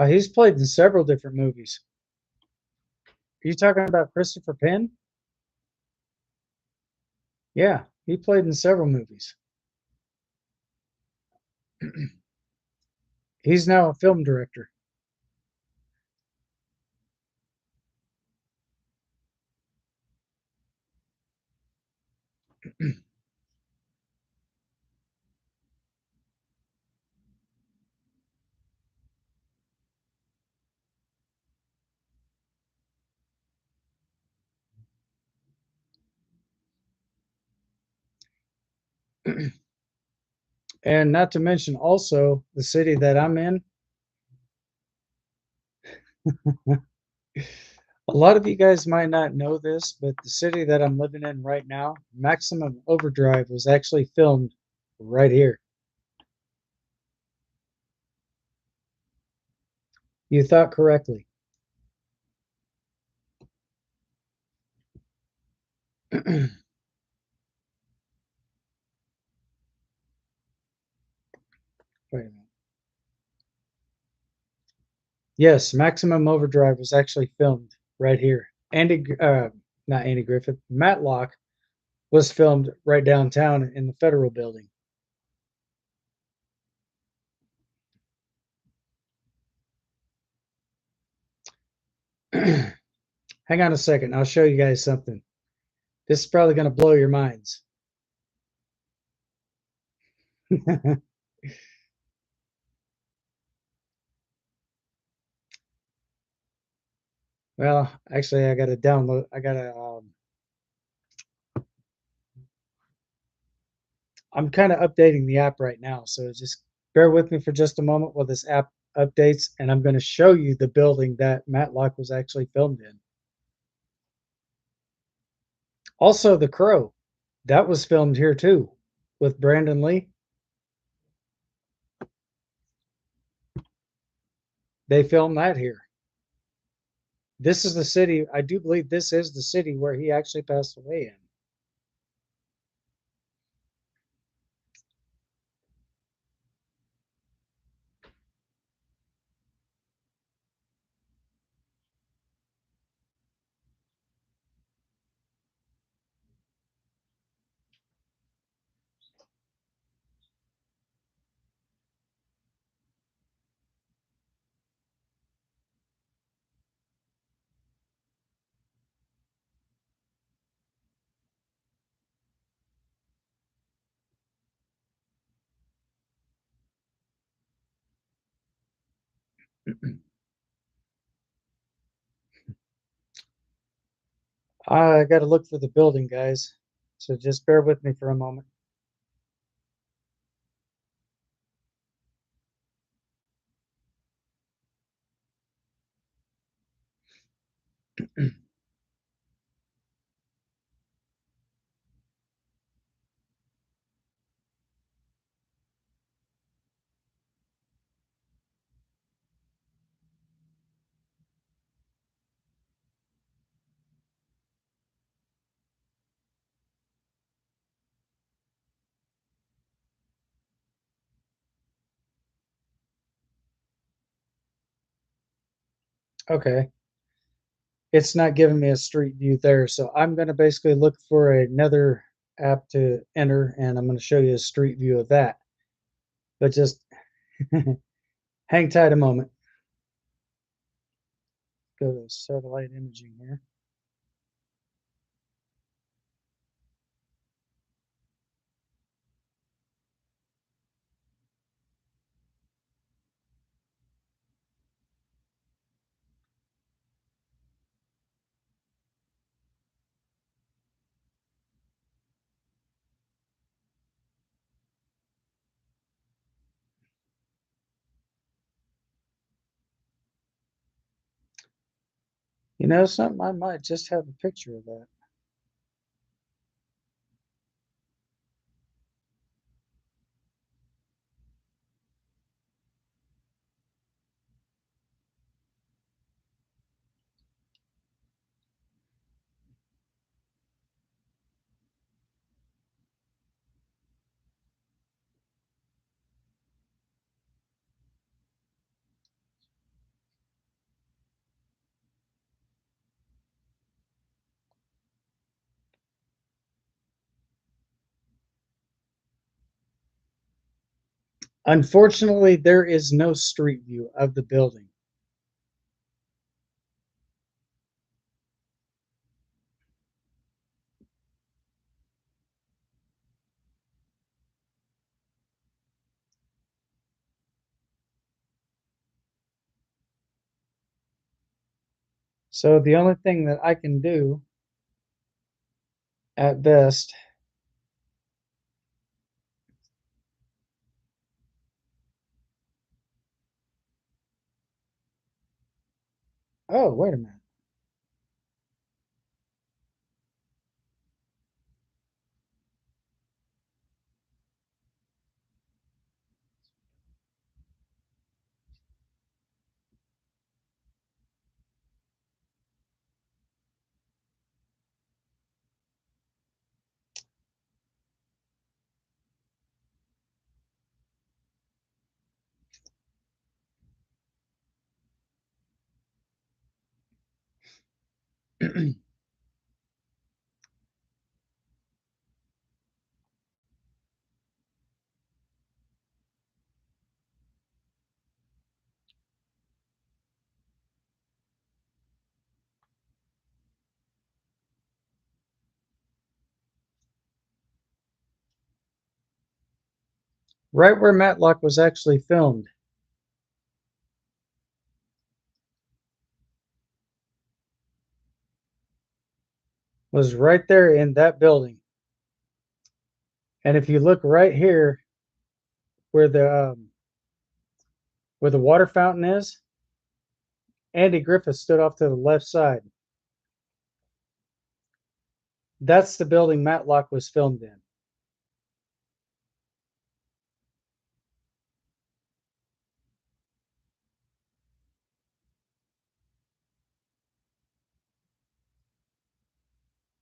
He's played in several different movies. Are you talking about Christopher Penn? Yeah, he played in several movies. He's now a film director. And not to mention also the city that I'm in. A lot of you guys might not know this, but the city that I'm living in right now, Maximum Overdrive was actually filmed right here. You thought correctly. Wait a minute. Yes, Maximum Overdrive was actually filmed right here. Not Andy Griffith, Matlock was filmed right downtown in the Federal Building. Hang on a second. I'll show you guys something. This is probably going to blow your minds. Well, actually, I got to download. I'm kind of updating the app right now, so just bear with me for just a moment while this app updates, and I'm going to show you the building that Matlock was actually filmed in. Also, The Crow, that was filmed here too, with Brandon Lee. They filmed that here. This is the city. I do believe this is the city where he actually passed away in. I got to look for the building, guys. So just bear with me for a moment. Okay. It's not giving me a street view there. So I'm going to basically look for another app to enter, and I'm going to show you a street view of that. But just hang tight a moment. Go to satellite imaging here. You know something? I might just have a picture of that. Unfortunately, there is no street view of the building. So the only thing that I can do at best. Oh, wait a minute. Right where Matlock was actually filmed was right there in that building. And if you look right here where the water fountain is, Andy Griffith stood off to the left side. That's the building Matlock was filmed in.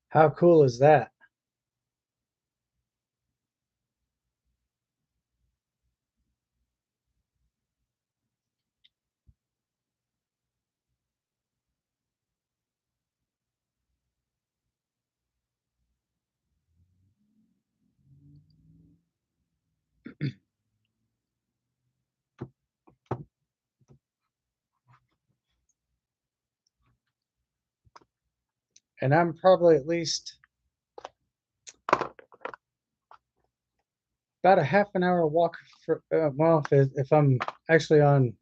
How cool is that? And I'm probably at least about a half an hour walk for, well, if I'm actually on,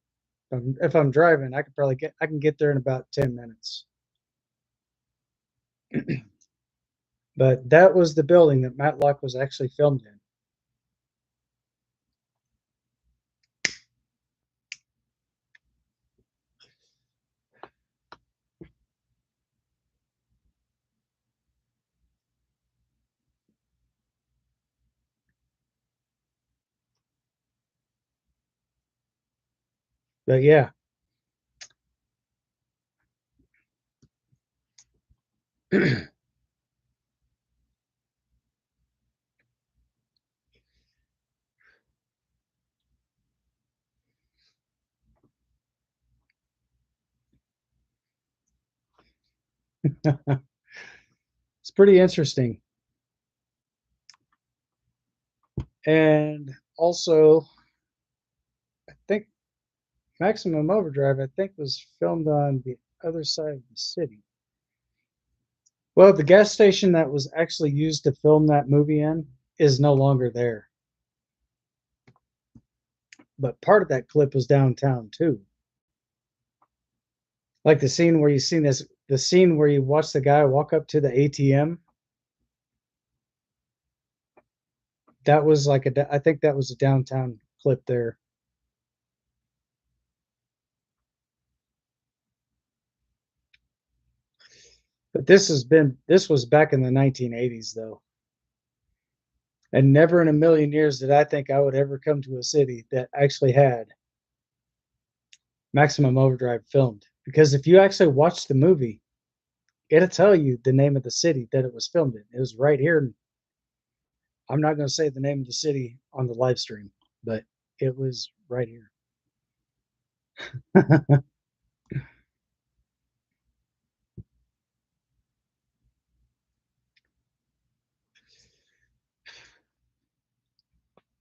if I'm driving, I can get there in about 10 minutes. But that was the building that Matlock was actually filmed in. But yeah. It's pretty interesting. And also, I think Maximum Overdrive, I think, was filmed on the other side of the city. Well, the gas station that was actually used to film that movie in is no longer there. But part of that clip was downtown too. Like the scene where the scene where you watch the guy walk up to the ATM. That was like I think that was a downtown clip there. But this was back in the 1980s though. And never in a million years did I think I would ever come to a city that actually had Maximum Overdrive filmed. Because if you actually watch the movie, it'll tell you the name of the city that it was filmed in. It was right here. I'm not going to say the name of the city on the live stream, but it was right here.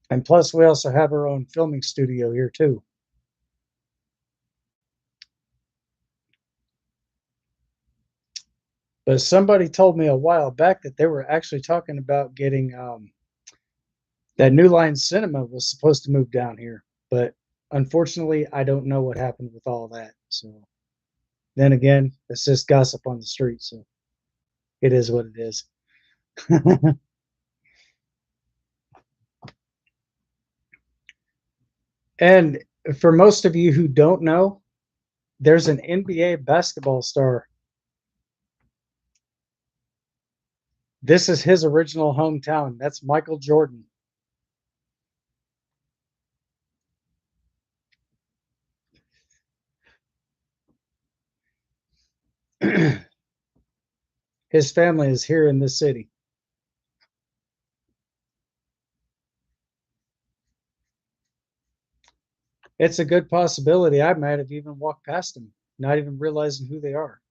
And plus, we also have our own filming studio here too. But somebody told me a while back that they were actually talking about getting that New Line Cinema was supposed to move down here, but unfortunately, I don't know what happened with all that. So then again, it's just gossip on the street, so it is what it is. And for most of you who don't know, there's an NBA basketball star. This is his original hometown. That's Michael Jordan. His family is here in this city. It's a good possibility I might have even walked past him, not even realizing who they are.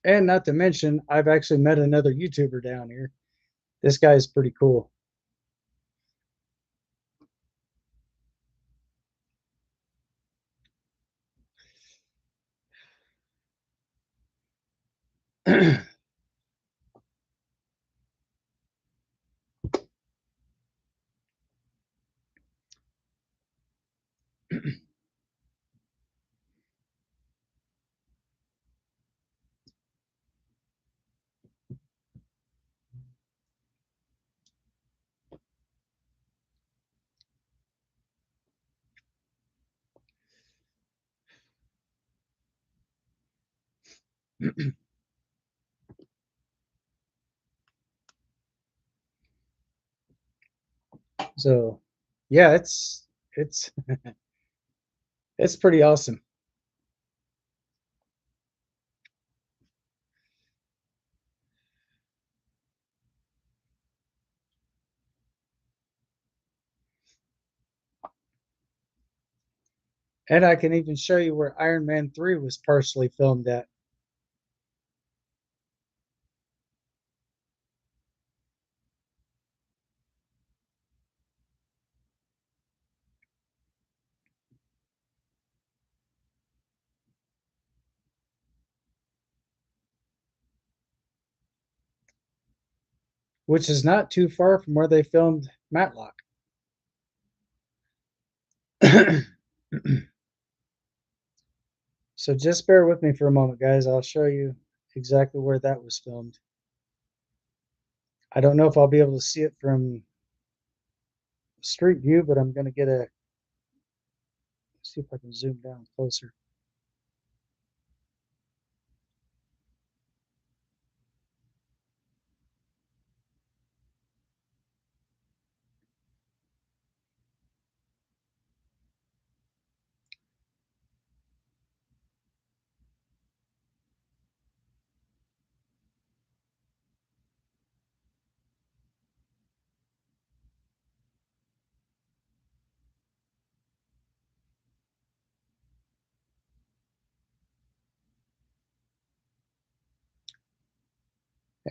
And not to mention, I've actually met another YouTuber down here. This guy's pretty cool. So, yeah, it's it's pretty awesome. And I can even show you where Iron Man 3 was partially filmed at. Which is not too far from where they filmed Matlock. So just bear with me for a moment, guys. I'll show you exactly where that was filmed. I don't know if I'll be able to see it from street view, but I'm going to get a see if I can zoom down closer.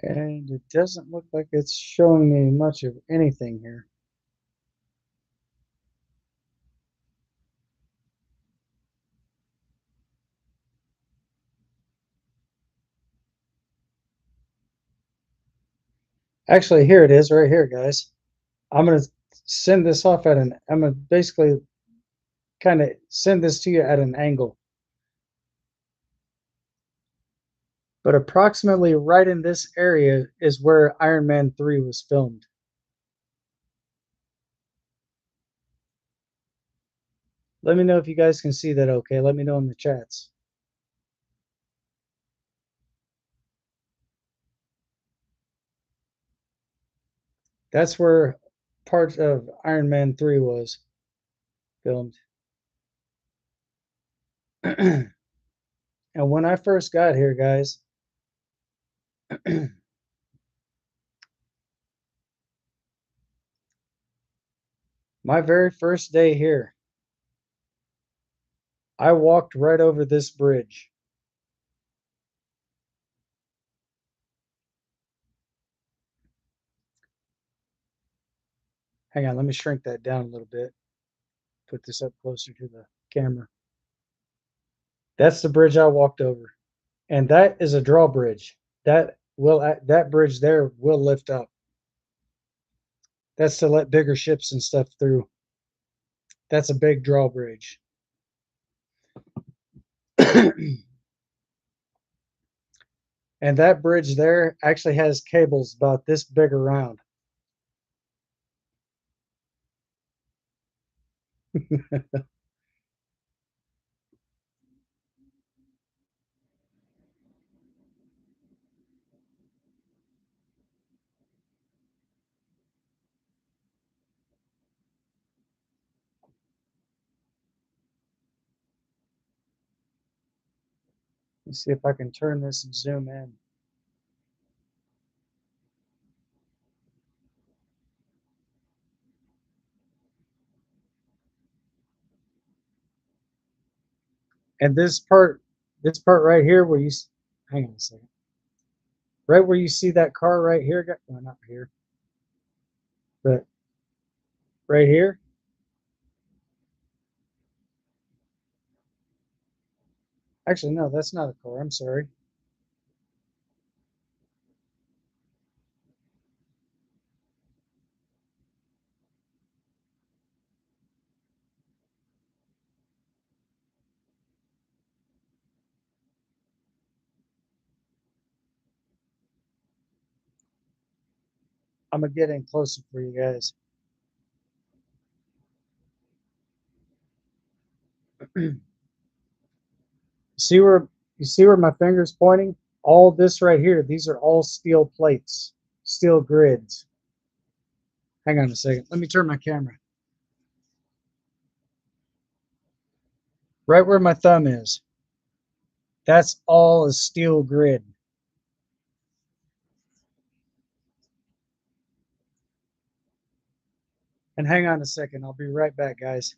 And it doesn't look like it's showing me much of anything here. Actually, here it is right here, guys. I'm going to send this off at an, I'm going to basically kind of send this to you at an angle. But approximately right in this area is where Iron Man 3 was filmed. Let me know if you guys can see that okay. Let me know in the chats. That's where part of Iron Man 3 was filmed. And when I first got here, guys, my very first day here, I walked right over this bridge. Hang on, let me shrink that down a little bit. Put this up closer to the camera. That's the bridge I walked over. And that is a drawbridge. That bridge there will lift up. That's to let bigger ships and stuff through. That's a big drawbridge. And that bridge there actually has cables about this big around. Let's see if I can turn this and zoom in. And this part right here where you, hang on a second. Right where you see that car right here, well, not here, but right here. Actually, no, that's not a car. I'm sorry. I'm gonna get in closer for you guys. See where you see where my finger's pointing? All this right here, these are all steel plates, steel grids. Hang on a second. Let me turn my camera. Right where my thumb is. That's all a steel grid. And hang on a second. I'll be right back, guys.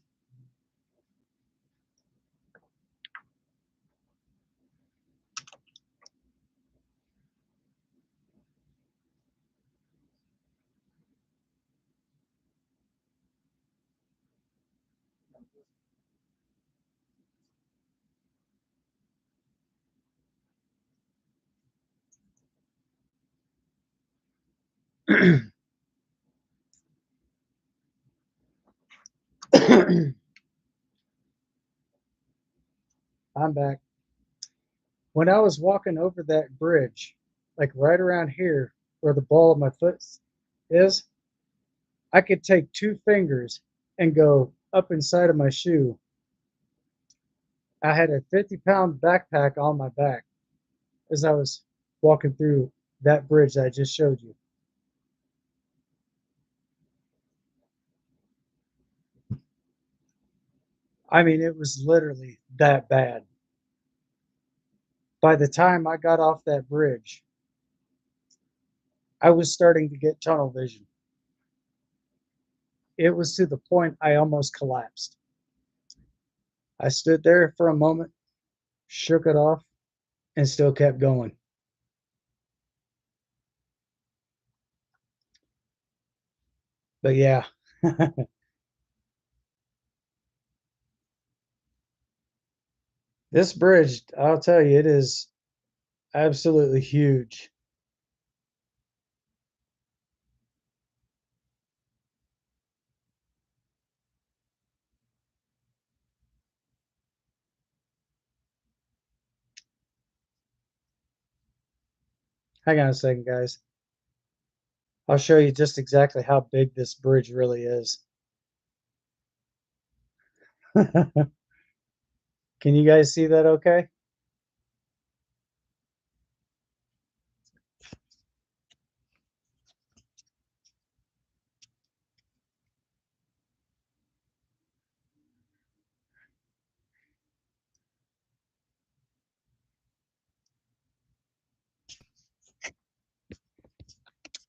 I'm back. When I was walking over that bridge, like right around here where the ball of my foot is, I could take 2 fingers and go up inside of my shoe. I had a 50-pound backpack on my back as I was walking through that bridge that I just showed you. I mean, it was literally that bad. By the time I got off that bridge, I was starting to get tunnel vision. It was to the point I almost collapsed. I stood there for a moment, shook it off, and still kept going. But yeah, this bridge, I'll tell you, it is absolutely huge. Hang on a second, guys. I'll show you just exactly how big this bridge really is. Can you guys see that okay?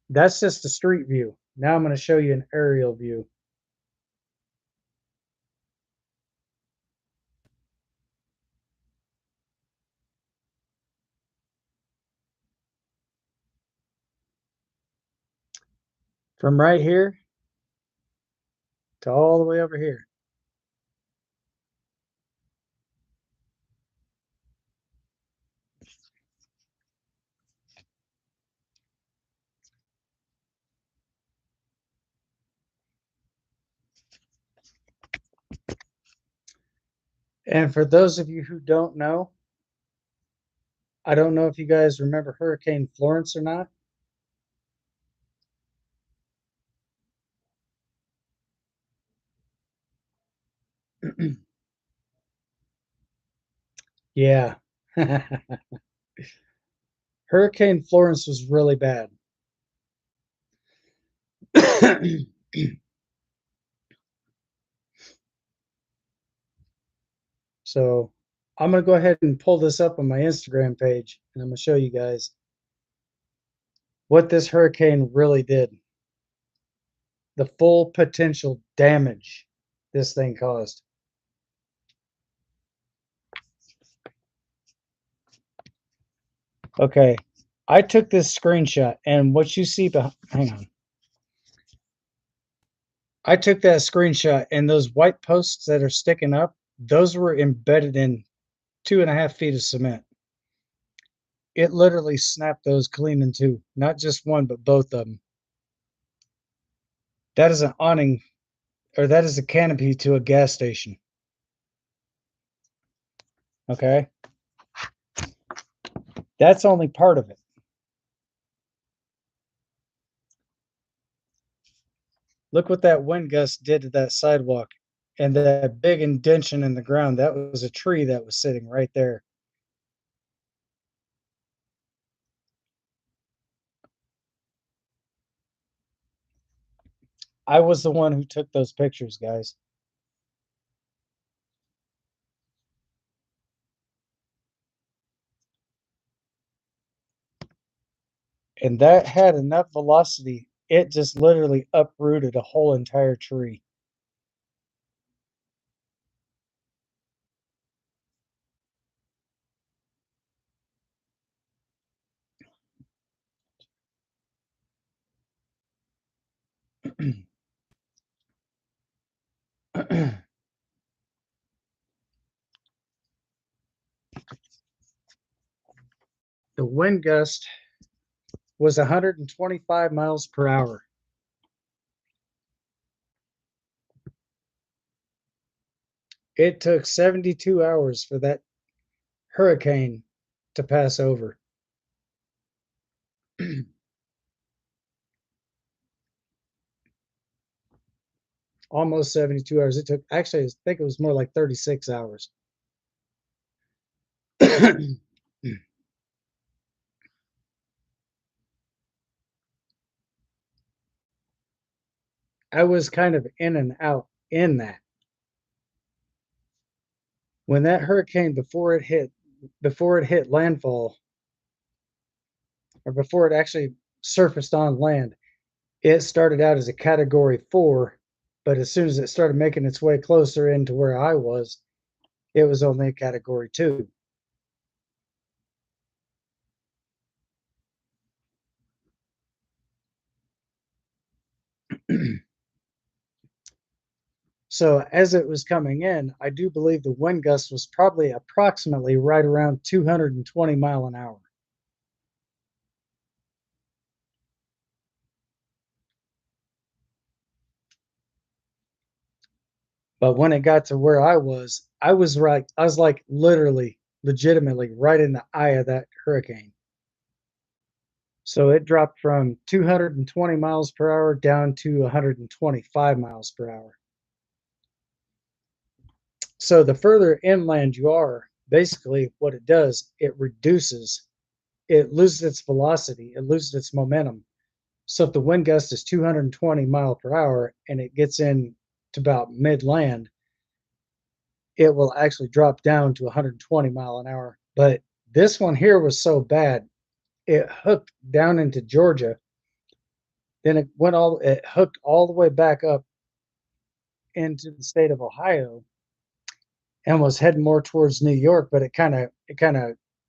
That's just the street view. Now I'm going to show you an aerial view. from right here to all the way over here. And for those of you who don't know, I don't know if you guys remember Hurricane Florence or not. Yeah. Hurricane Florence was really bad. So I'm going to go ahead and pull this up on my Instagram page, and I'm going to show you guys what this hurricane really did. The full potential damage this thing caused. Okay, I took this screenshot, and what you see behind, hang on. I took that screenshot, and those white posts that are sticking up, those were embedded in 2.5 feet of cement. It literally snapped those clean in two, not just one, but both of them. That is an awning, or that is a canopy to a gas station. Okay, that's only part of it. Look what that wind gust did to that sidewalk and that big indention in the ground. That was a tree that was sitting right there. I was the one who took those pictures, guys. And that had enough velocity, it just literally uprooted a whole entire tree. The wind gust was 125 miles per hour. It took 72 hours for that hurricane to pass over. Almost 72 hours. It took, actually, I think it was more like 36 hours. I was kind of in and out in that. When that hurricane, before it hit landfall, or before it actually surfaced on land, it started out as a category 4, but as soon as it started making its way closer into where I was, it was only a category 2. So as it was coming in, I do believe the wind gust was probably approximately right around 220 mile an hour. But when it got to where I was like literally, legitimately right in the eye of that hurricane. So it dropped from 220 miles per hour down to 125 miles per hour. So the further inland you are, basically what it does, it loses its velocity, it loses its momentum. So if the wind gust is 220 mile per hour and it gets in to about mid-land, it will actually drop down to 120 mile an hour. But this one here was so bad, it hooked down into Georgia. Then it hooked all the way back up into the state of Ohio and was heading more towards New York, but it kind of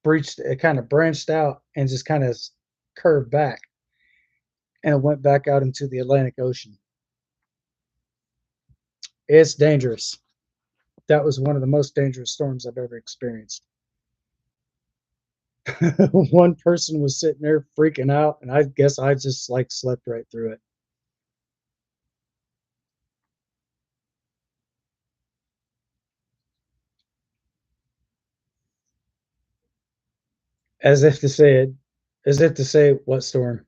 branched out and just kind of curved back. and it went back out into the Atlantic Ocean. It's dangerous. That was one of the most dangerous storms I've ever experienced. One person was sitting there freaking out, and I guess I just like slept right through it. As if to say it, as if to say, what storm?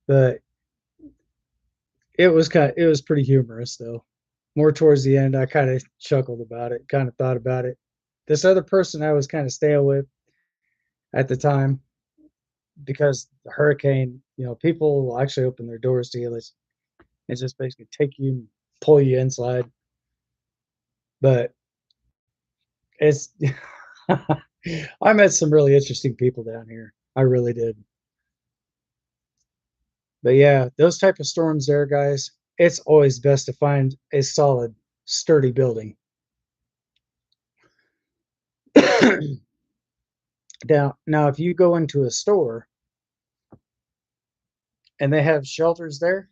But it was pretty humorous though. More towards the end, I kind of chuckled about it, kind of thought about it. This other person I was kind of staying with at the time, because the hurricane, people will actually open their doors to you and just basically take you and pull you inside. But it's I met some really interesting people down here. I really did. But yeah, those type of storms there, guys, it's always best to find a solid, sturdy building. Now, if you go into a store and they have shelters there,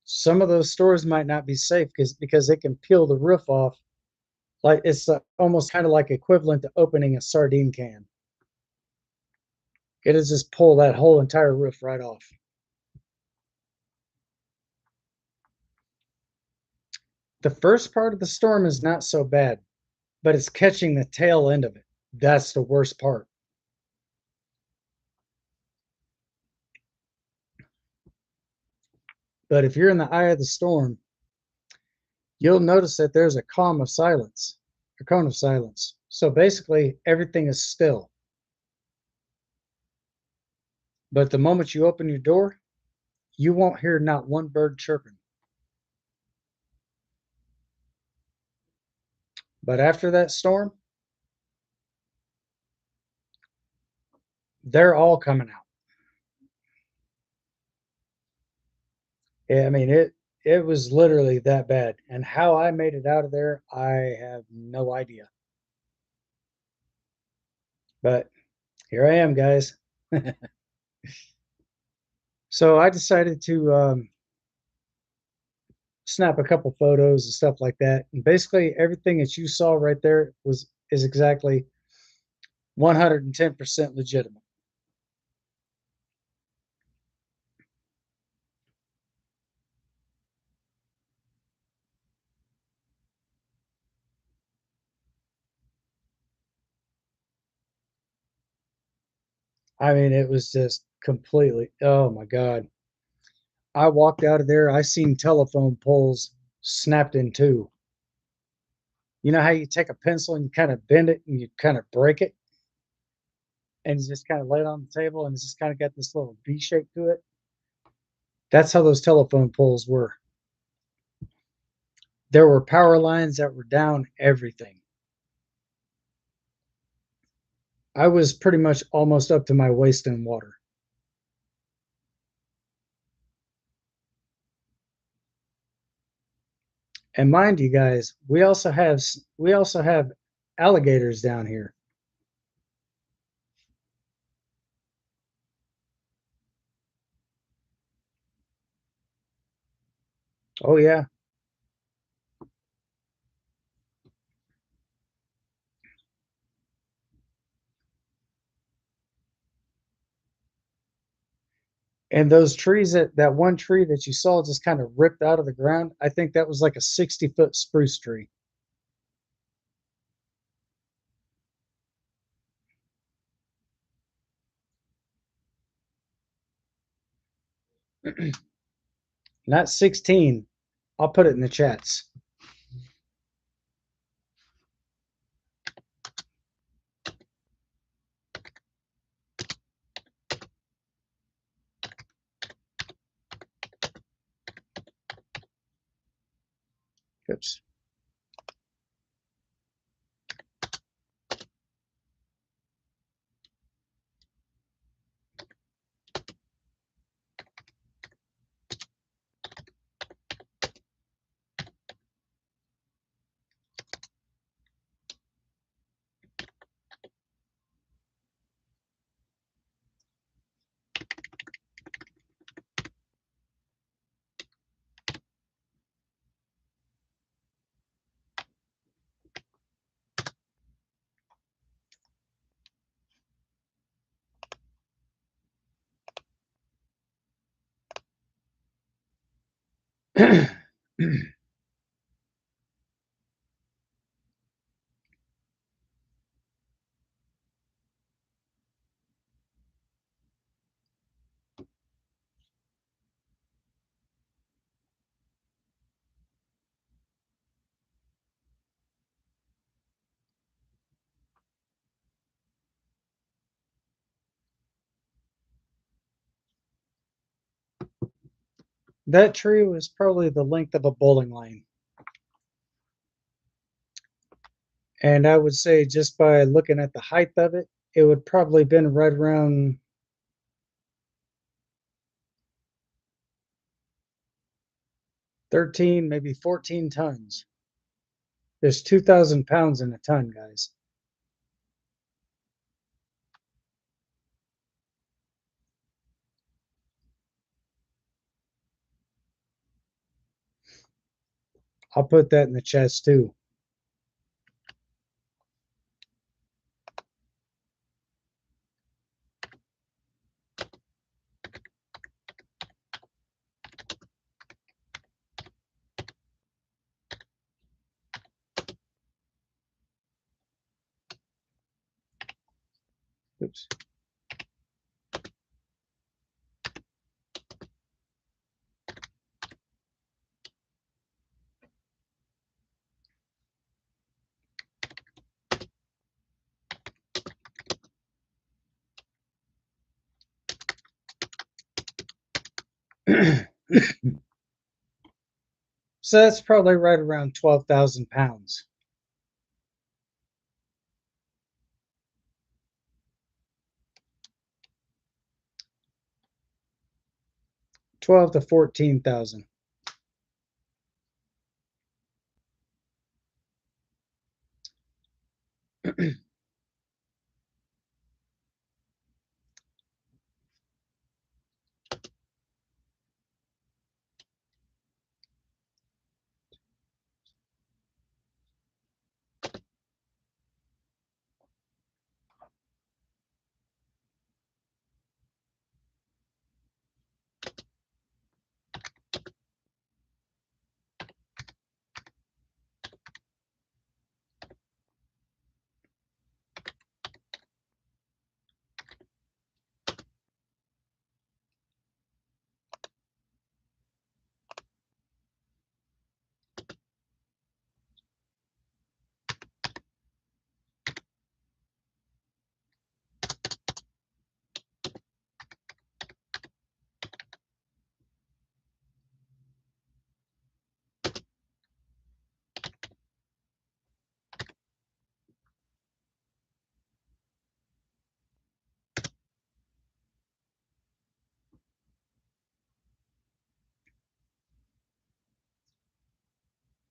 some of those stores might not be safe because they can peel the roof off. Like it's almost kind of like equivalent to opening a sardine can. It'll just pull that whole entire roof right off. The first part of the storm is not so bad, but it's catching the tail end of it. That's the worst part. But if you're in the eye of the storm, you'll notice that there's a cone of silence. So basically, everything is still. But the moment you open your door, you won't hear not one bird chirping. But after that storm, they're all coming out. Yeah, I mean it was literally that bad. And how I made it out of there, I have no idea. But here I am, guys. So I decided to snap a couple photos and stuff like that. And basically everything that you saw right there is exactly 110% legitimate. I mean, it was just completely, oh my God. I walked out of there, I seen telephone poles snapped in two. You know how you take a pencil and you kind of bend it and you kind of break it and you just kind of lay it on the table and it's just kind of got this little V shape to it? That's how those telephone poles were. There were power lines that were down everything. I was pretty much almost up to my waist in water. And mind you guys, we also have alligators down here. Oh yeah. And those trees that one tree that you saw just kind of ripped out of the ground, I think that was like a 60-foot spruce tree. Not 16. I'll put it in the chats. Oops. That tree was probably the length of a bowling lane. And I would say just by looking at the height of it, it would probably been right around 13, maybe 14 tons. There's 2,000 pounds in a ton, guys. I'll put that in the chest too. Oops. So that's probably right around 12,000 pounds. 12 to 14,000.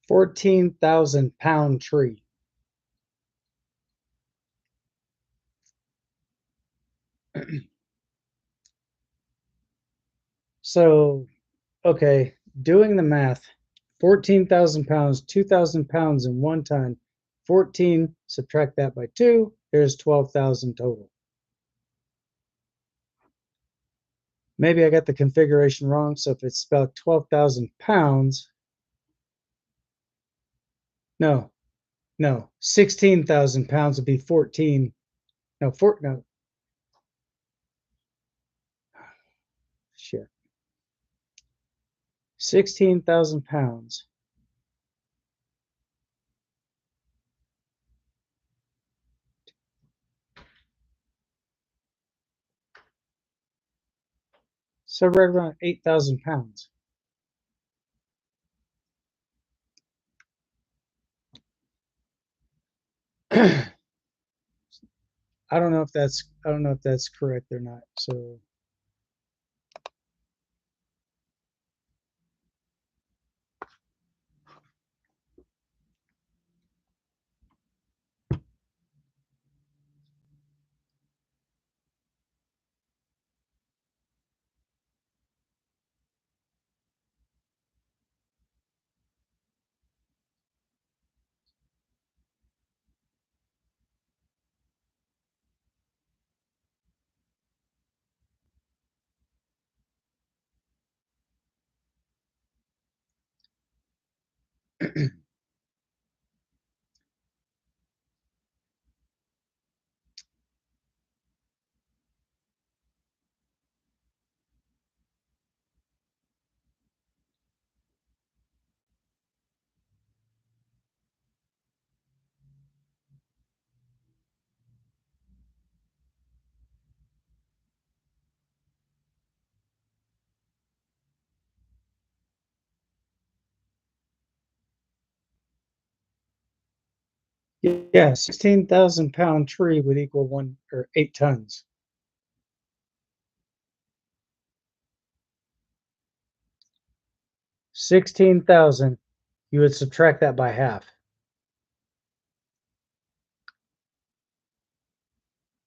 £14,000 tree. So, okay, doing the math, 14,000 pounds, 2,000 pounds in 1 ton, 14, subtract that by 2, there's 12,000 total. Maybe I got the configuration wrong, so if it's about 12,000 pounds, no, 16,000 pounds would be 14, no, shit. 16,000 pounds. So right around 8,000 pounds. I don't know if that's correct or not. So Yeah, 16,000-pound tree would equal 1 or 8 tons. $16,000, you would subtract that by half.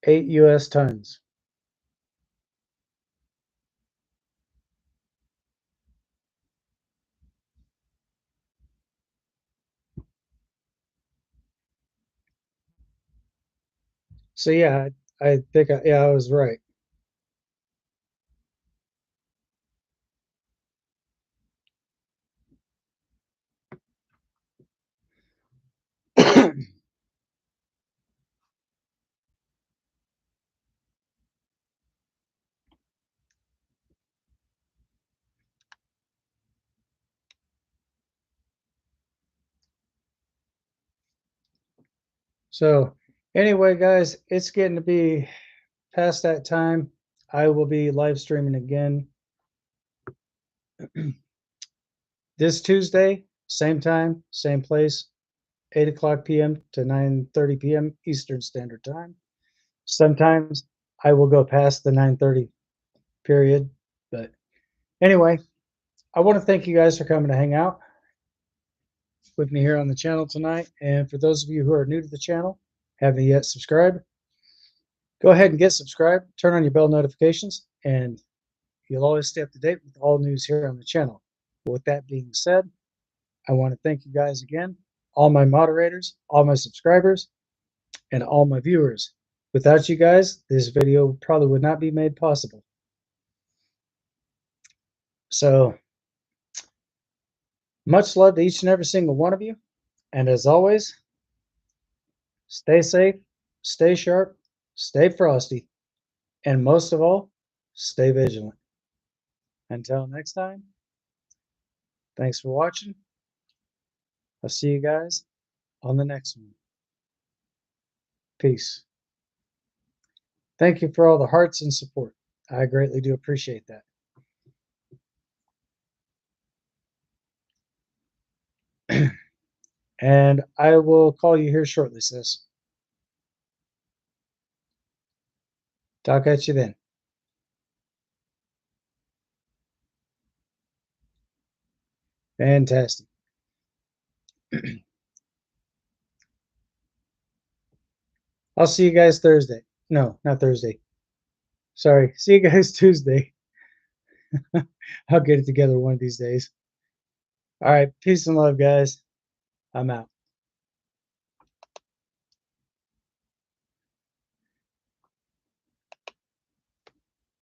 8 US tons. So yeah, I think I was right. So anyway, guys, it's getting to be past that time. I will be live streaming again this Tuesday, same time, same place, 8 o'clock p.m. to 9:30 p.m. Eastern Standard Time. Sometimes I will go past the 9:30 period, but anyway, I want to thank you guys for coming to hang out with me here on the channel tonight. And for those of you who are new to the channel, haven't yet subscribed, go ahead and get subscribed, turn on your bell notifications, and you'll always stay up to date with all news here on the channel. With that being said, I want to thank you guys again, all my moderators, all my subscribers, and all my viewers. Without you guys, this video probably would not be made possible. So, much love to each and every single one of you. And as always, stay safe, stay sharp, stay frosty, and most of all, stay vigilant. Until next time, thanks for watching. I'll see you guys on the next one. Peace. Thank you for all the hearts and support. I greatly do appreciate that. And I will call you here shortly, sis. Talk at you then. Fantastic. I'll see you guys Thursday. No, not Thursday. Sorry. See you guys Tuesday. I'll get it together one of these days. All right. Peace and love, guys. I'm out.